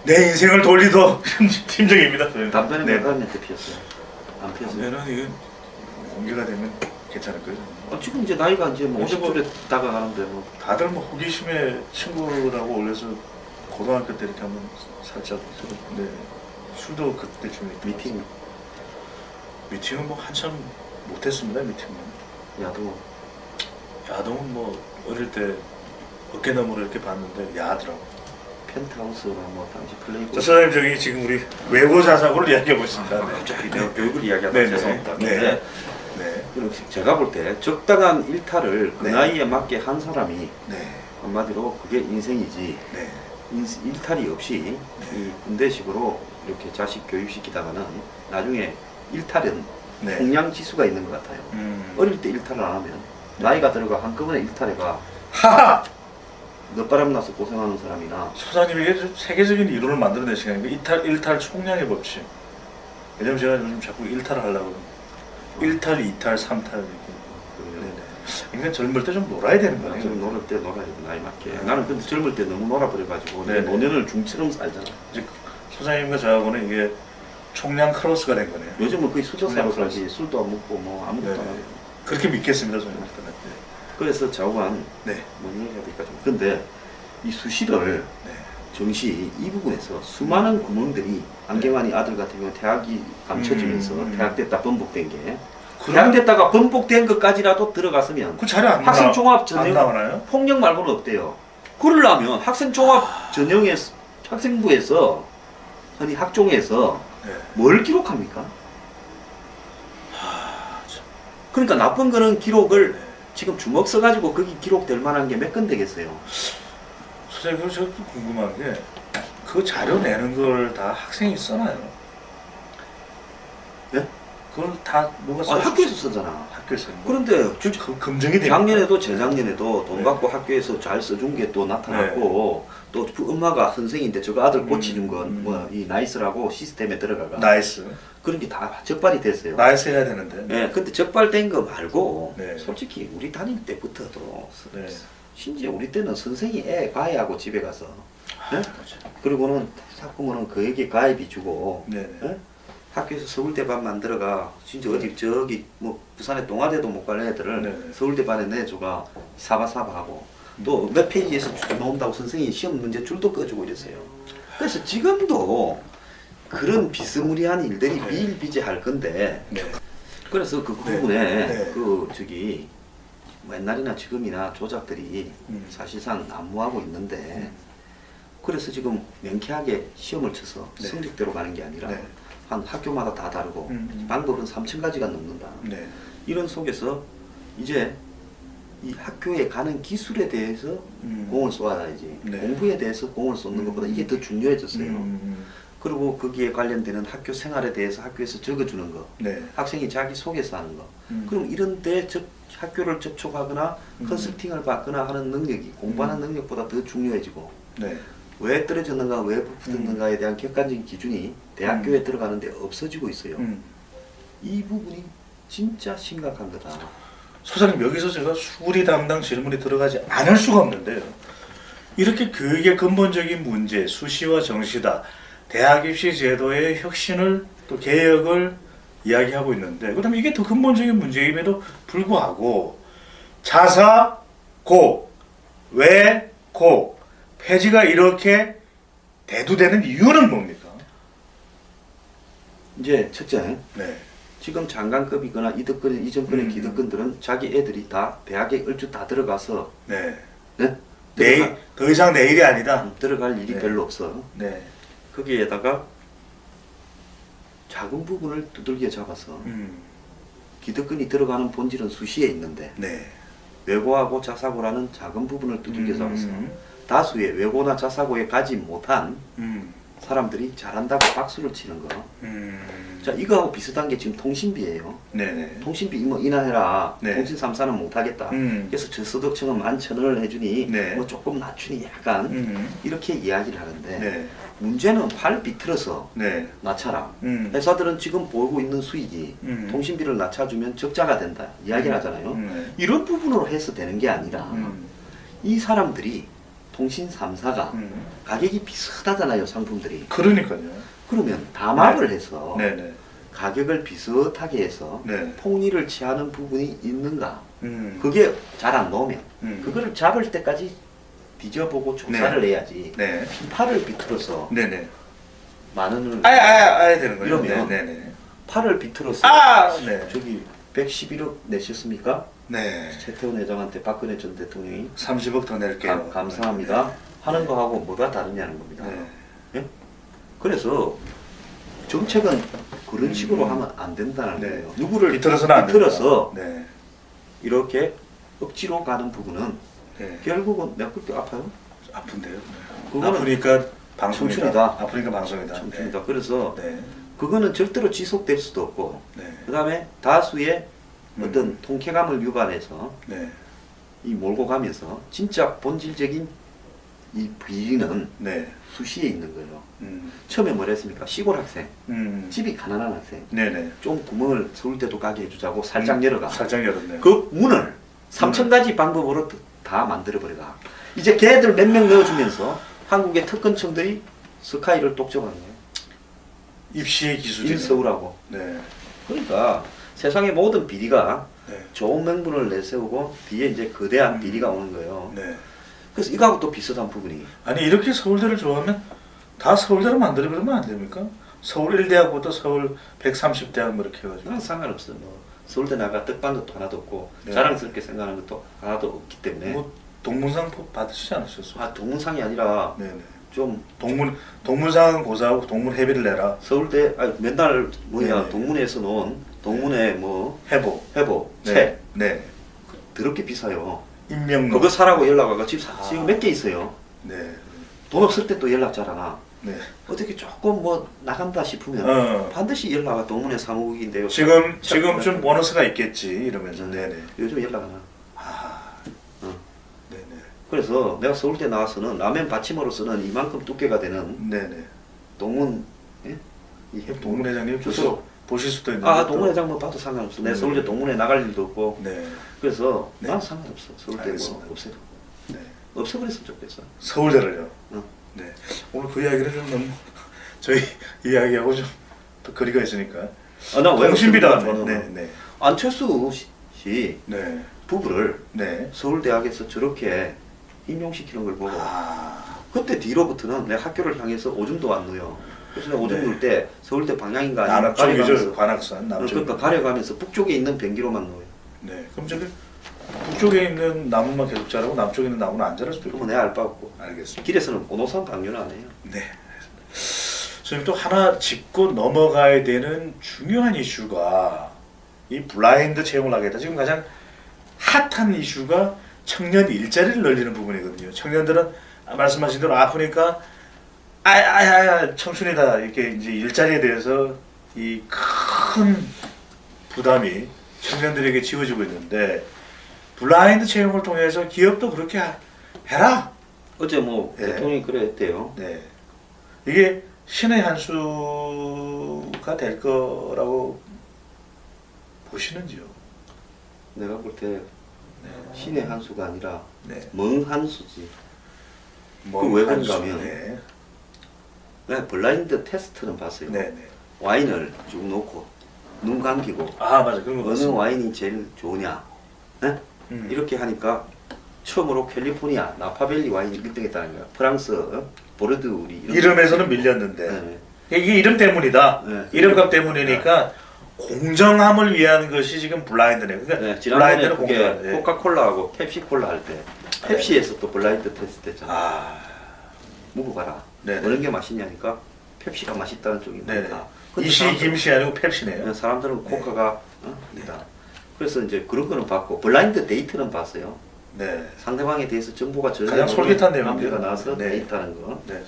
내 인생을 돌리던 팀장입니다. 저는. 담배는 네. 몇 학년때 피웠어요? 안 피웠어요? 담배는 이건 공개가 되면 괜찮을 거예요. 지금 이제 나이가 이제 뭐 요즘 50줄에 다가가는데 뭐 다들 뭐 호기심에 친구라고 올려서 고등학교 때 이렇게 한번 살짝 네. 술도 그때쯤에 미팅은 뭐 한참 못했습니다. 미팅은 야동은 뭐 어릴 때 어깨너머로 이렇게 봤는데 야하더라고. 펜트하우스가 뭐 당시 플레이보이. 저 사장님 저기 지금 우리 외고 자사고를 이야기하고 있습니다. 네. 갑자기 내가 교육을 이야기하다 네, 네. 죄송합니다. 네. 근데 네. 그리고 제가 볼 때 적당한 일탈을 그 네. 나이에 맞게 한 사람이 네. 한마디로 그게 인생이지 네. 일탈이 없이 이 군대식으로 이렇게 자식 교육시키다가는 나중에 일탈은 네. 공량 지수가 있는 것 같아요. 어릴 때 일탈을 안 하면 나이가 들어가 한꺼번에 일탈해가 하하! 늦바람 나서 고생하는 사람이나 소장님이 이게 세계적인 이론을 만들어낸 시간이니까 일탈 총량의 법칙. 왜냐면 제가 요즘 자꾸 일탈을 하려고 그러는데 1탈, 2탈, 3탈 이렇게. 네네. 그러니까 젊을 때 좀 놀아야 되는 거예요. 좀 놀을 때 놀아야 돼 나이 맞게. 나는 근데 젊을 때 너무 놀아버려가지고 내 네네. 노년을 중처럼 살잖아. 이제 소장님과 저하고는 이게 총량 크로스가 된 거네요. 요즘은 거의 수저사로 청량 살지 술도 안 먹고 뭐 아무것도 네네. 안 하고. 그렇게 믿겠습니다, 저는. 그래서 좌우한 네. 뭐 얘기해야 될까 좀. 근데 이 수시를 네. 정시 이 부분에서 수많은 구멍들이 안경환이 아들 같은 경우 대학이 감춰지면서 대학됐다 번복된 게 대학됐다가 번복된 것까지라도 들어갔으면 그 자료 안 학생 종합 안 전형 나오나요? 폭력 말고는 없대요. 그러려면 학생 종합 전형에 학생부에서 아니 학종에서 네. 뭘 기록합니까? 그러니까 나쁜 거는 기록을 지금 주먹 써가지고 거기 기록될 만한 게 몇 건 되겠어요. 소장님, 그리고 저도 궁금한 게 그 자료 내는 걸 다 학생이 써나요? 예? 그걸 다 누가 써? 학교에서 쓰잖아. 학교에서. 그런데 검증이 됩니까? 작년에도 재작년에도 돈 네. 받고 학교에서 잘 써준 게 또 나타났고 또 엄마가 선생인데 저거 아들 고치준 건 뭐 이 나이스라고 시스템에 들어가가 나이스. 그런 게 다 적발이 됐어요. 나이스 해야 되는데. 네, 근데 적발된 거 말고 네. 솔직히 우리 다닐 때부터도 네. 심지어 우리 때는 선생이 애 가해하고 집에 가서 네? 그리고는 학부모는 그에게 가해비 주고 네. 네? 학교에서 서울대 반 만들어가 진짜 어디 저기 뭐 부산에 동아대도 못 갈 애들을 네. 서울대 반에 내줘가 사바사바하고 또 몇 페이지에서 줄 나온다고 선생님이 시험 문제 줄도 꺼주고 이랬어요. 그래서 지금도 그런 비스무리한 일들이 비일비재할 건데 네. 그래서 그 네. 부분에 네. 그 저기 뭐 옛날이나 지금이나 조작들이 사실상 난무하고 있는데 그래서 지금 명쾌하게 시험을 쳐서 네. 성적대로 가는 게 아니라 네. 한 학교마다 다 다르고 방법은 3,000가지가 넘는다. 네. 이런 속에서 이제 이 학교에 가는 기술에 대해서 공을 쏟아야지 네. 공부에 대해서 공을 쏟는 것보다 이게 더 중요해졌어요. 그리고 거기에 관련되는 학교 생활에 대해서 학교에서 적어주는 거, 네. 학생이 자기 소개서 하는 거. 음. 그럼 이런 데 학교를 접촉하거나 컨설팅을 받거나 하는 능력이 공부하는 능력보다 더 중요해지고, 네. 왜 떨어졌는가, 왜 붙었는가에 대한 객관적인 기준이 대학교에 들어가는데 없어지고 있어요. 이 부분이 진짜 심각한 거다. 소장님, 여기서 제가 수리 담당 질문이 들어가지 않을 수가 없는데요. 이렇게 교육의 근본적인 문제, 수시와 정시다, 대학 입시 제도의 혁신을 또 개혁을 이야기하고 있는데, 그다음에 이게 더 근본적인 문제임에도 불구하고 자사 고, 외 고 폐지가 이렇게 대두되는 이유는 뭡니까? 이제 첫째, 네. 지금 장관급이거나 이덕근, 이전권의 기득권들은 자기 애들이 다 대학에 얼추 다 들어가서 네. 네? 내일 더 이상 내일이 아니다. 들어갈 일이 네. 별로 없어. 네. 거기에다가 작은 부분을 두들겨 잡아서 기득권이 들어가는 본질은 수시에 있는데 네. 외고하고 자사고라는 작은 부분을 두들겨 잡아서 다수의 외고나 자사고에 가지 못한 사람들이 잘한다고 박수를 치는 거. 자, 이거하고 비슷한 게 지금 통신비예요. 네네. 통신비 뭐 인하해라. 네. 통신 3사는 못하겠다. 그래서 저소득층은 11,000원을 해주니 네. 뭐 조금 낮추니 약간 이렇게 이야기를 하는데 네. 문제는 팔 비틀어서 네. 낮춰라. 음. 회사들은 지금 보고 있는 수익이 통신비를 낮춰주면 적자가 된다 이야기를 하잖아요. 네. 이런 부분으로 해서 되는 게 아니라 이 사람들이 통신 3사가 가격이 비슷하잖아요, 상품들이. 그러니까요. 그러면 담합을 해서 네네. 가격을 비슷하게 해서 네. 통일을 취하는 부분이 있는가. 음. 그게 잘 안 나오면 그거를 잡을 때까지 뒤져보고 조사를 해야지. 네. 팔을 비틀어서 네네. 만 원을 아야 되는 거예요. 이러면 네네. 팔을 비틀어서 네. 저기 111억 내셨습니까? 네. 최태원 회장한테 박근혜 전 대통령이 30억 더 낼게요. 감사합니다 하는 거하고 뭐가 다르냐는 겁니다. 네. 예? 그래서 정책은 그런 식으로 하면 안 된다는 네. 거예요. 누구를 비틀어서는 안 비틀어서 된다. 네. 이렇게 억지로 가는 부분은 네. 결국은 내가 그렇게 아파요. 아픈데요. 네. 그거는 아프니까 방송이다. 청춘이다. 아프니까 방송이다. 청춘이다. 그래서 네. 그거는 절대로 지속될 수도 없고 네. 그 다음에 다수의 어떤 통쾌감을 유발해서 네. 이 몰고 가면서 진짜 본질적인 이 비리는 네. 수시에 있는 거예요. 처음에 뭐라 했습니까? 시골 학생, 집이 가난한 학생, 네네. 좀 구멍을 서울대도 가게 해주자고 살짝 열어가. 살짝 열었네요. 그 문을 3,000가지 방법으로 다 만들어버려가. 이제 걔들 몇 명 넣어주면서 한국의 특권층들이 스카이를 독점하는 거예요. 입시의 기술이. 인서울하고. 네. 그러니까 세상의 모든 비리가 네. 좋은 명분을 내세우고 뒤에 이제 거대한 비리가 오는 거예요. 네. 그래서 이거하고 또 비슷한 부분이. 아니 이렇게 서울대를 좋아하면 다 서울대로 만들어버리면 안 됩니까? 서울 1대학부터 서울 130대학 뭐 이렇게 해가지고. 그건 상관없어요. 뭐 서울대 나가 떡반 것도 하나도 없고 네. 자랑스럽게 생각하는 것도 하나도 없기 때문에. 뭐 동문상 받으시지 않으셨어요? 아, 동문상이 아니라 네네. 좀 동문상 고사하고 동문 회비를 내라. 서울대 맨날 뭐냐 네. 동문회에서 놓은 동문회 뭐 해보. 책 네. 네. 더럽게 비싸요. 인명록. 그거 사라고 연락와가 지금 몇 개 있어요. 네. 돈 없을 때 또 연락 잘하나. 네. 어떻게 조금 뭐 나간다 싶으면 반드시 연락 와. 동문회 사무국인데요. 지금 좀 보너스가 있겠지 이러면서. 네네. 요즘 연락 안 와. 아. 네네. 그래서 내가 서울대 나와서는 라면 받침으로서는 이만큼 두께가 되는 네네. 동문 이 동문회장님 주소 보실 수도 있는데. 아 동문회장 뭐 봐도 상관없어. 내가 서울대 동문회 나갈 일도 없고. 네. 그래서 네. 난 상관없어. 서울대 알겠습니다. 뭐 없애도. 네. 없애버렸으면 좋겠어. 서울대를요. 응. 네. 오늘 그 이야기를 좀 너무 저희 이야기하고 좀 또 거리가 있으니까. 나왜 통신비다. 네. 네. 안철수 씨 네. 부부를 네. 서울대학에서 저렇게 임용시키는 걸 보고 그때 뒤로부터는 내 학교를 향해서 오줌도 안 넣어요. 그래서 내가 오줌 네. 넣을 때 서울대 방향인가 아닌가 남쪽이죠. 가려가면서 관악산 남쪽. 그러니까 가려가면서 북쪽에 있는 변기로만 넣어요. 네. 그럼 저기 북쪽에 있는 나무만 계속 자라고 남쪽에 있는 나무는 안 자랄 수도 있고. 그러면 내가 알 바 없고 알겠습니다. 길에서는 오노산 방류는 안 해요. 네. 선생님 또 하나 짚고 넘어가야 되는 중요한 이슈가 이 블라인드 채용을 하겠다. 지금 가장 핫한 이슈가 청년 일자리를 늘리는 부분이거든요. 청년들은 말씀하신 대로 아프니까 청춘이다 이렇게 이제 일자리에 대해서 이 큰 부담이 청년들에게 지워지고 있는데 블라인드 채용을 통해서 기업도 그렇게 해라. 어제 뭐 네. 대통령이 그래 했대요. 네. 이게 신의 한 수가 될 거라고 보시는지요? 내가 볼 때 네. 신의 한 수가 아니라 네. 멍 한 수지. 뭐 왜 한 수, 그런가 하면 네. 내가 블라인드 테스트는 봤어요. 네, 네. 와인을 쭉 놓고 눈 감기고 아 맞아 그런 거 어느 봤습니다. 와인이 제일 좋으냐 이렇게 하니까 처음으로 캘리포니아 나파밸리 와인이 1등했다는 거야. 프랑스 보르드우리 이름에서는 밀렸는데 네. 이게 이름 때문이다. 네. 이름값 때문이니까 공정함을 위한 것이 지금 블라인드네. 그러니까 네, 지난번에 블라인드는 그게 공정하다. 네. 코카콜라하고 펩시콜라 할 때 펩시에서 또 블라인드 테스트 했잖아. 아, 먹어봐라. 네네. 어느 게 맛있냐니까 펩시가 맛있다는 쪽이 네네. 많다. 근데 이시 사람들은- 김씨 아니고 펩시네요. 네, 사람들은 코카가 아니다. 그래서 이제 그런 거는 봤고 블라인드 데이트는 봤어요. 네. 상대방에 대해서 정보가 전혀 가장 솔깃한 내용인데요. 남자가 나와서 네. 데이트하는 거. 네.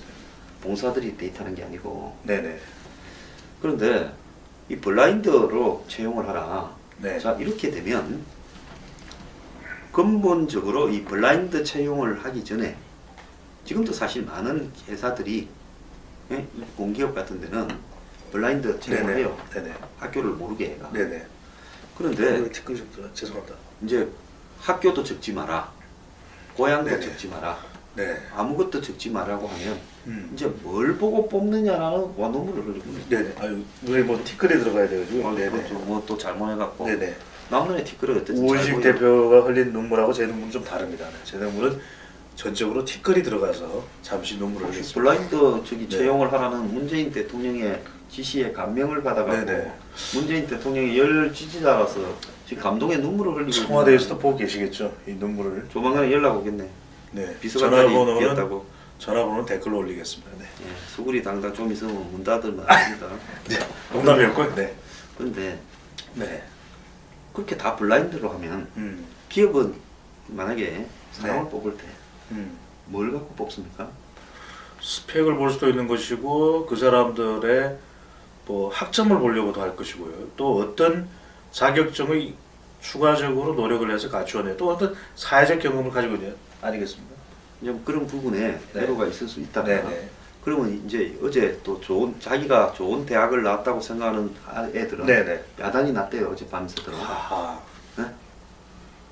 봉사들이 데이트하는 게 아니고. 네네. 그런데 이 블라인드로 채용을 하라. 네. 자 이렇게 되면 근본적으로 이 블라인드 채용을 하기 전에 지금도 사실 많은 회사들이 이 공기업 같은 데는 블라인드 채용을 네네. 해요. 네네. 학교를 모르게 해가. 네네. 그런데 댓글 좀 들어. 죄송합니다. 이제 학교도 적지 마라. 고향도 네네. 적지 마라. 네. 아무것도 적지 말라고 하면 이제 뭘 보고 뽑느냐라는 와 눈물을 흘리고 네네. 아유 눈에 뭐 티끌이 들어가야 돼가지고. 네네. 뭐또 잘못해갖고 네네. 남눈에 티끌을 어쨌든 우원식 대표가 흘린 눈물하고 제 눈물은 좀 다릅니다. 네. 제 눈물은 전적으로 티끌이 들어가서 잠시 눈물을 흘렸습니다. 블라인드 저기 네. 채용을 하라는 문재인 대통령의 지시에 감명을 받아가지고 네네. 문재인 대통령의 열 지지자라서 지금 감동의 눈물을 흘리고 청와대에서도 보고 계시겠죠. 이 눈물을. 조만간에 연락 오겠네. 네. 비서관까지 전화번호는 비었다고. 전화번호는 댓글로 올리겠습니다. 네. 예, 수구리 당당 좀 있으면 문 닫을만 합니다. 네. 농담이었고요. 네. 그런데 네. 그렇게 다 블라인드로 하면 음. 기업은 만약에 사람을 네. 뽑을 때 뭘 갖고 뽑습니까? 스펙을 볼 수도 있는 것이고 그 사람들의 뭐 학점을 보려고도 할 것이고요. 또 어떤 자격증의 추가적으로 노력을 해서 갖추어내 또 어떤 사회적 경험을 가지고 있는 아니겠습니까? 이제 그런 부분에 네. 애로가 있을 수 있다. 네네. 그러면 이제 어제 또 자기가 좋은 대학을 나왔다고 생각하는 애들은 네네. 야단이 났대요. 어제 밤새도록. 하하. 네?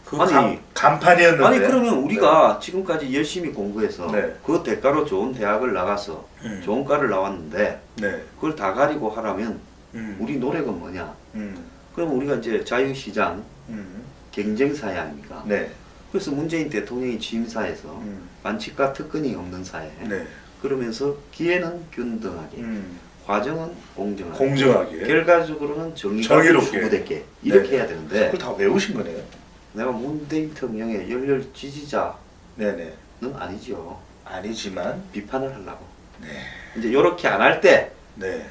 그 아니, 간판이었는데. 아니 그러면 우리가 지금까지 열심히 공부해서 네. 그 대가로 좋은 대학을 나가서 좋은 과를 나왔는데 네. 그걸 다 가리고 하라면 음. 우리 노력은 뭐냐? 음. 그러면 우리가 이제 자유시장 음. 경쟁사회 아닙니까? 네. 그래서 문재인 대통령이 취임사에서 반칙과 특권이 없는 사회. 네. 그러면서 기회는 균등하게, 과정은 공정하게, 공정하게. 결과적으로는 정의가 정의롭게. 추구되게 이렇게 네. 해야 되는데 그걸 다 외우신 거네요. 내가 문 대통령의 열렬 지지자는 네네. 아니죠. 아니지만. 비판을 하려고. 네. 이제 이렇게 안 할 때 네.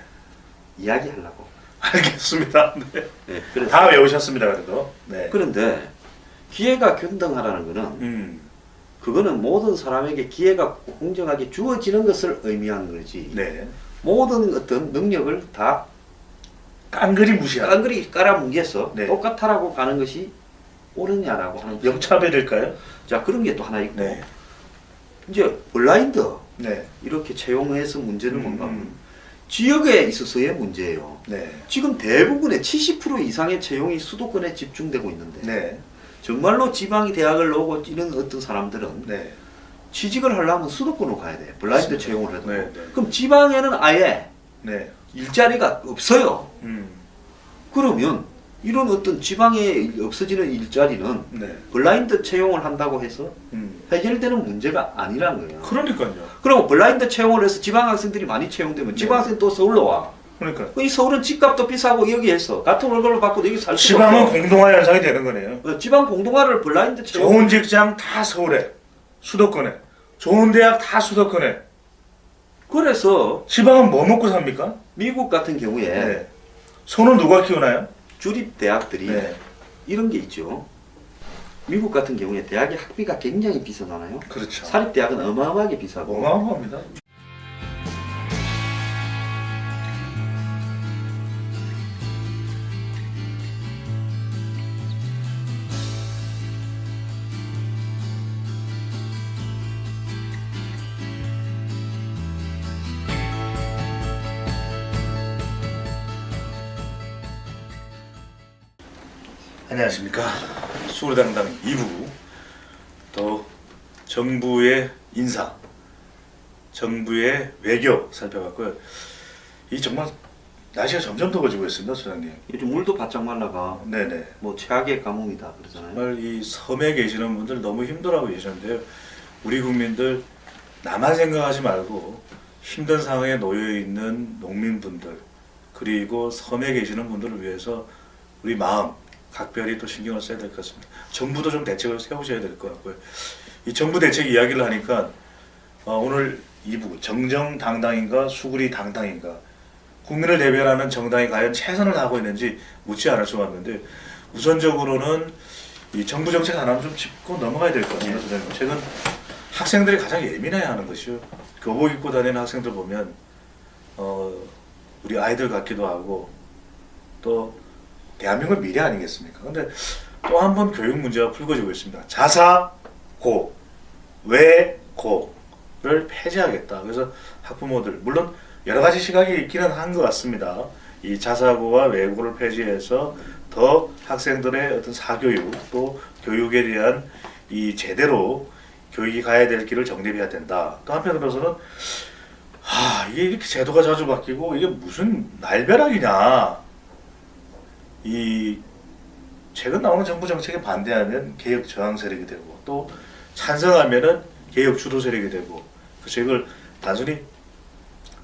이야기하려고. 알겠습니다. 네. 네, 그래서 다 외우셨습니다. 그래도. 네. 그런데 기회가 균등하라는 거는 그거는 모든 사람에게 기회가 공정하게 주어지는 것을 의미하는 거지. 네. 모든 어떤 능력을 다 깡그리 무시하는. 깡그리 깔아뭉개서 네. 똑같아라고 가는 것이 옳으냐라고 하는 역차별일까요? 자 그런 게 또 하나 있고 네. 이제 블라인드 네. 이렇게 채용해서 문제는 뭔가 하면 지역에 있어서의 문제예요. 네. 지금 대부분의 70% 이상의 채용이 수도권에 집중되고 있는데 네. 정말로 지방이 대학을 나오고 이런 어떤 사람들은 네. 취직을 하려면 수도권으로 가야 돼. 블라인드 맞습니다. 채용을 해도. 네, 네. 그럼 지방에는 아예 네. 일자리가 없어요. 음. 그러면 이런 어떤 지방에 없어지는 일자리는 네. 블라인드 채용을 한다고 해서 해결되는 문제가 아니란 거예요. 그러니까요. 그리고 블라인드 채용을 해서 지방 학생들이 많이 채용되면 지방 학생 또 서울로 와. 그러니까 이 서울은 집값도 비싸고 여기에서 같은 월급을 받고 여기 살 수가 지방은 없어. 공동화 현상이 되는 거네요. 지방 공동화를 블라인드 채용. 좋은 직장 다 서울에, 수도권에, 좋은 대학 다 수도권에. 그래서 지방은 뭐 먹고 삽니까? 미국 같은 경우에 네. 소는 누가 키우나요? 주립 대학들이 네. 이런 게 있죠. 미국 같은 경우에 대학의 학비가 굉장히 비싸잖아요. 그렇죠. 사립대학은 어마어마하게 비싸고 어마어마합니다. 안녕하십니까. 수구리당당 2부 또 정부의 인사, 정부의 외교 살펴봤고요. 이 정말 날씨가 점점 더워지고 있습니다, 소장님. 요즘 물도 바짝 말라가 네네. 뭐 최악의 가뭄이다 그러잖아요. 정말 이 섬에 계시는 분들 너무 힘들어하고 계시는데요. 우리 국민들 나만 생각하지 말고 힘든 상황에 놓여 있는 농민분들 그리고 섬에 계시는 분들을 위해서 우리 마음 각별히 또 신경을 써야 될 것 같습니다. 정부도 좀 대책을 세우셔야 될 것 같고요. 이 정부 대책 이야기를 하니까 오늘 2부 정정당당인가 수구리당당인가 국민을 대변하는 정당이 과연 최선을 다하고 있는지 묻지 않을 수가 없는데 우선적으로는 이 정부 정책 하나는 좀 짚고 넘어가야 될 것 같습니다. 소장님. 최근 학생들이 가장 예민해하는 것이요. 교복 입고 다니는 학생들 보면 우리 아이들 같기도 하고 또 대한민국 미래 아니겠습니까? 근데 또 한 번 교육 문제가 불거지고 있습니다. 자사고, 외고를 폐지하겠다. 그래서 학부모들 물론 여러 가지 시각이 있기는 한 것 같습니다. 이 자사고와 외고를 폐지해서 더 학생들의 어떤 사교육 또 교육에 대한 이 제대로 교육이 가야 될 길을 정립해야 된다. 또 한편으로서는 이게 이렇게 제도가 자주 바뀌고 이게 무슨 날벼락이냐. 이 최근 나오는 정부 정책에 반대하면 개혁 저항 세력이 되고 또 찬성하면은 개혁 주도 세력이 되고 그래서 이걸 단순히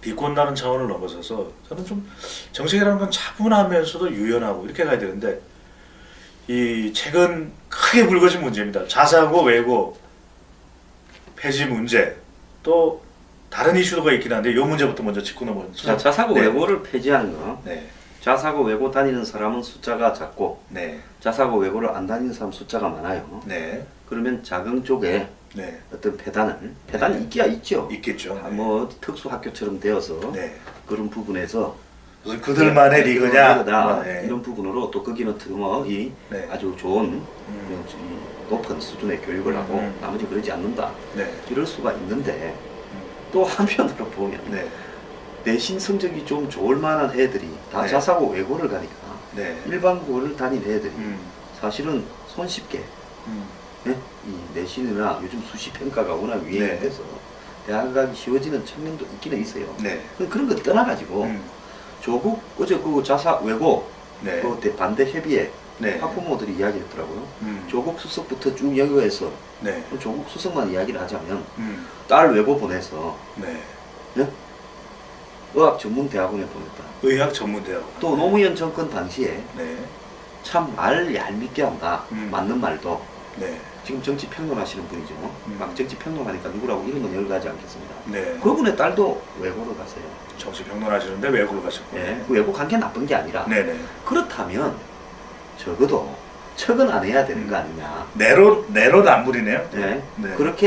비꼰다는 차원을 넘어서서 저는 좀 정책이라는 건 차분하면서도 유연하고 이렇게 가야 되는데 이 최근 크게 불거진 문제입니다. 자사고 외고 폐지 문제 또 다른 이슈가 있긴 한데 이 문제부터 먼저 짚고 넘어가죠. 자사고 네. 외고를 폐지하는 거. 네. 자사고 외고 다니는 사람은 숫자가 작고 네. 자사고 외고를 안 다니는 사람 숫자가 많아요. 네. 그러면 작은 쪽에 네. 어떤 폐단이 있기야 있죠. 있겠죠. 뭐 특수 학교처럼 되어서 네. 그런 부분에서 무슨 그들만의 리그냐? 네. 이런 부분으로 또 거기는 이 네. 아주 좋은 높은 수준의 교육을 하고 나머지 그러지 않는다. 네. 이럴 수가 있는데 또 한편으로 보면 네. 내신 내신 성적이 좀 좋을 만한 애들이 다 네. 자사고 외고를 가니까 네. 일반고를 다닌 애들이 음. 사실은 손쉽게 음. 이 내신이나 요즘 수시 평가가 워낙 네. 유행이 돼서 대학 가기 쉬워지는 측면도 있기는 있어요. 네. 그런 거 떠나가지고 조국 어제 그 자사 외고 네. 그 반대 협의회 네. 학부모들이 이야기했더라고요. 조국 수석부터 쭉 연구해서 네. 조국 수석만 이야기를 하자면 음. 딸 외고 보내서 네. 의학 전문 대학원에 보냈다. 의학 전문대학원. 또 노무현 정권 당시에 네. 참 말 얄밉게 한다. 맞는 말도. 네. 지금 정치 평론하시는 분이죠. 막 정치 평론하니까 누구라고 이런 건 열가지 않겠습니다. 네. 그분의 딸도 외고로 갔어요. 정치 평론하시는데 외국을 가셨고. 예, 그 외고 간 게 나쁜 게 아니라 네네. 그렇다면 적어도 척은 안 해야 되는 거 아니냐. 내로 남불이네요. 예, 네. 그렇게